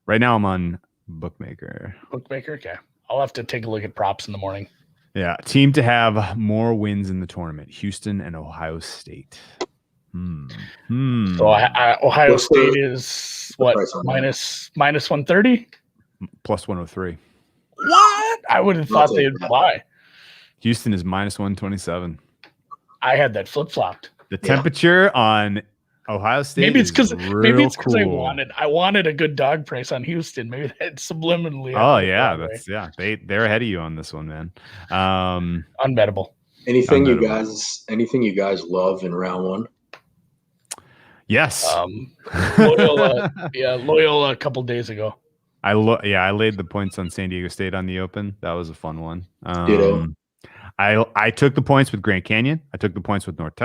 Right now I'm on Bookmaker. Okay. I'll have to take a look at props in the morning. Yeah. Team to have more wins in the tournament. Houston and Ohio State. So Ohio State is what, minus 130? Plus 103. What? I would have thought they'd fly. Houston is -127. I had that flip-flopped. The temperature on Ohio State. Maybe it's because cool. I wanted a good dog price on Houston. Maybe that subliminally. Oh yeah, they're ahead of you on this one, man. Unbettable. Anything you guys love in round one? Yes. Loyola a couple days ago. I laid the points on San Diego State on the Open. That was a fun one. I took the points with Grand Canyon. I took the points with North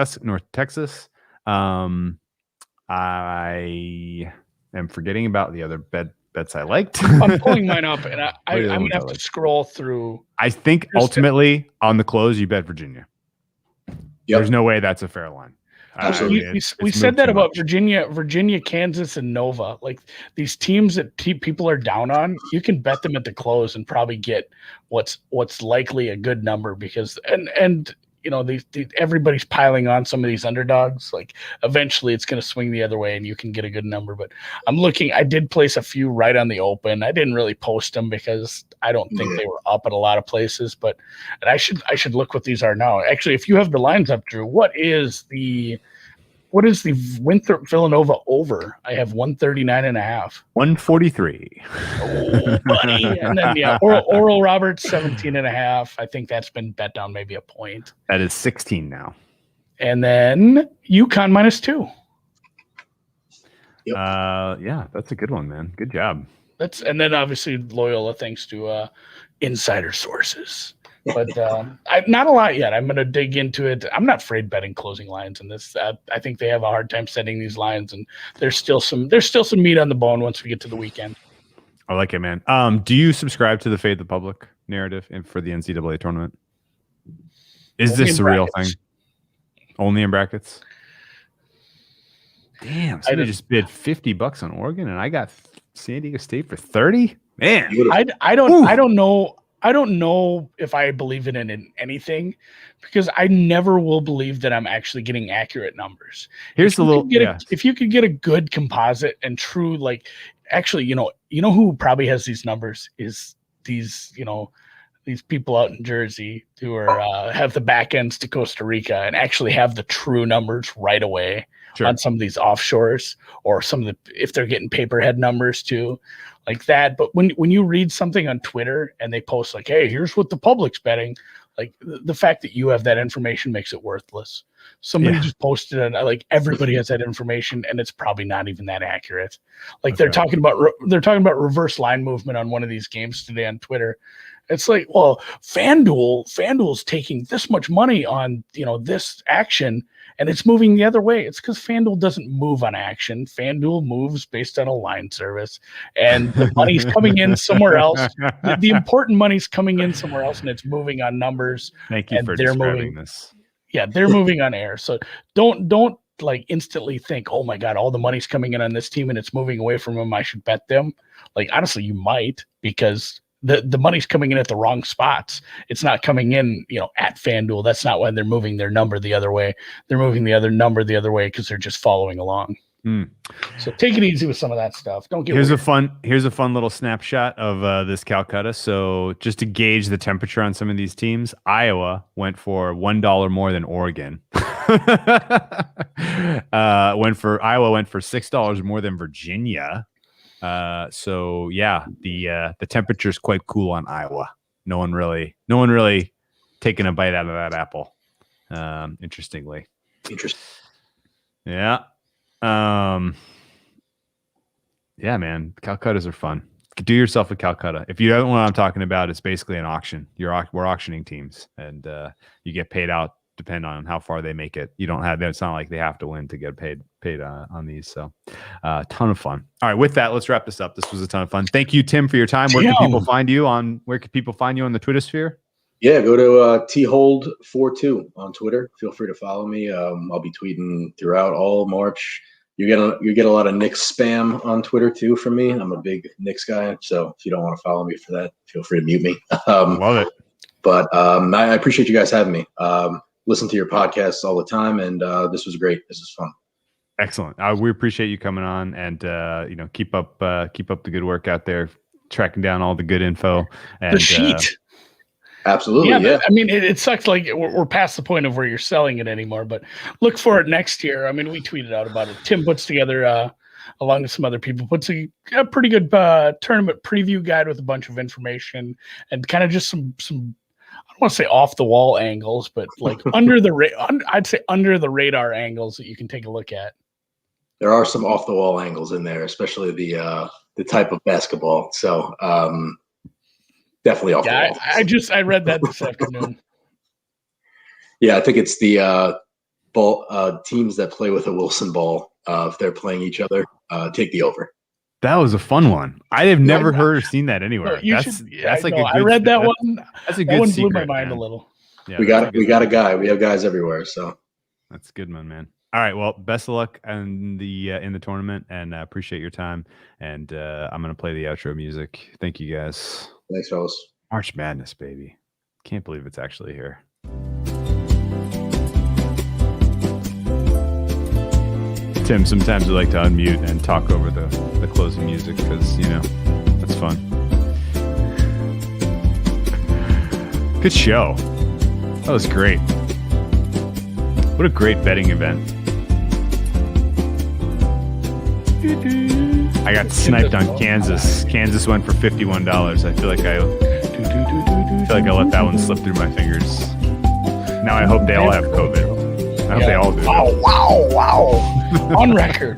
Texas. I am forgetting about the other bets I liked. I'm pulling mine up, and I'm gonna have to scroll through. I think ultimately on the close, you bet Virginia. Yep. There's no way that's a fair line. We said that about Virginia, Kansas, and Nova. Like these teams that people are down on, you can bet them at the close and probably get what's likely a good number because and everybody's piling on some of these underdogs. Like eventually it's going to swing the other way and you can get a good number. But I did place a few right on the Open. I didn't really post them because I don't think they were up at a lot of places, and I should look what these are now. Actually, if you have the lines up, Drew, what is the Winthrop Villanova over? I have 139.5. 143. Oh, buddy. And then Oral Roberts 17.5. I think that's been bet down maybe a point. That is 16 now. And then UConn -2. Yep. Yeah, that's a good one, man. Good job. And then obviously Loyola thanks to insider sources. But not a lot yet. I'm going to dig into it. I'm not afraid betting closing lines in this. I think they have a hard time setting these lines, and there's still some meat on the bone once we get to the weekend. I like it, man. Do you subscribe to the Fade the Public narrative for the NCAA tournament? Is this a real thing? Only in brackets? Damn, somebody just bid $50 on Oregon, and I got San Diego State for 30. Man, I don't know. I don't know if I believe it in anything because I never will believe that I'm actually getting accurate numbers. If you could get a good composite and true, like actually, you know who probably has these numbers is these people out in Jersey who are have the back ends to Costa Rica and actually have the true numbers right away on some of these offshores or if they're getting paperhead numbers too. Like that. But when you read something on Twitter and they post like, hey, here's what the public's betting, like the fact that you have that information makes it worthless. Somebody just posted it, like everybody has that information and it's probably not even that accurate. Like they're talking about reverse line movement on one of these games today on Twitter. It's like, well, FanDuel's taking this much money on, this action and it's moving the other way. It's because FanDuel doesn't move on action. FanDuel moves based on a line service and the money's coming in somewhere else. The important money's coming in somewhere else and it's moving on numbers. Thank you for describing this. Yeah, they're moving on air. So don't like instantly think, oh my God, all the money's coming in on this team and it's moving away from them. I should bet them. Like, honestly, you might because the money's coming in at the wrong spots. It's not coming in, at FanDuel. That's not why they're moving their number the other way. They're moving the other number the other way because they're just following along. So take it easy with some of that stuff. Don't get here's a fun little snapshot of this Calcutta. So just to gauge the temperature on some of these teams, Iowa went for $1 more than Oregon. Iowa went for $6 more than Virginia. So yeah, the temperature is quite cool on Iowa. No one really taking a bite out of that apple. Interestingly. Interesting. Yeah. Yeah, man. Calcuttas are fun. Do yourself a Calcutta. If you don't know what I'm talking about, it's basically an auction. We're auctioning teams, and you get paid out depend on how far they make it. You don't have. It's not like they have to win to get paid on these. So, ton of fun. All right, with that, let's wrap this up. This was a ton of fun. Thank you, Tim, for your time. Where can people find you on the Twitter sphere? Yeah, go to thold42 on Twitter. Feel free to follow me. I'll be tweeting throughout all March. You get a lot of Knicks spam on Twitter too from me. I'm a big Knicks guy, so if you don't want to follow me for that, feel free to mute me. Love it. But I appreciate you guys having me. Listen to your podcasts all the time, and this was great. This is fun. Excellent. We appreciate you coming on, and keep up the good work out there, tracking down all the good info. And, the sheet. Absolutely, yeah. I mean, it sucks. Like we're past the point of where you're selling it anymore, but look for it next year. I mean, we tweeted out about it. Tim puts together, along with some other people, puts a pretty good tournament preview guide with a bunch of information and kind of just some I don't want to say off the wall angles, but like I'd say under the radar angles that you can take a look at. There are some off the wall angles in there, especially the type of basketball. So definitely off the wall. I read that this afternoon. Yeah, I think it's the ball teams that play with a Wilson ball. If they're playing each other, take the over. That was a fun one. I have never heard or seen that anywhere. No, that's like I read that one. That's a that good one secret, blew my mind man. a little. Yeah, we got a guy. We have guys everywhere. So that's a good one, man. All right. Well, best of luck in the tournament, and I appreciate your time. And I'm gonna play the outro music. Thank you, guys. Thanks, fellas. March Madness, baby. Can't believe it's actually here. Tim, sometimes we like to unmute and talk over the closing music because, that's fun. Good show. That was great. What a great betting event. I got sniped on Kansas. Kansas went for $51. I feel like I let that one slip through my fingers. Now I hope they all have COVID. I hope they all do. Wow. On record.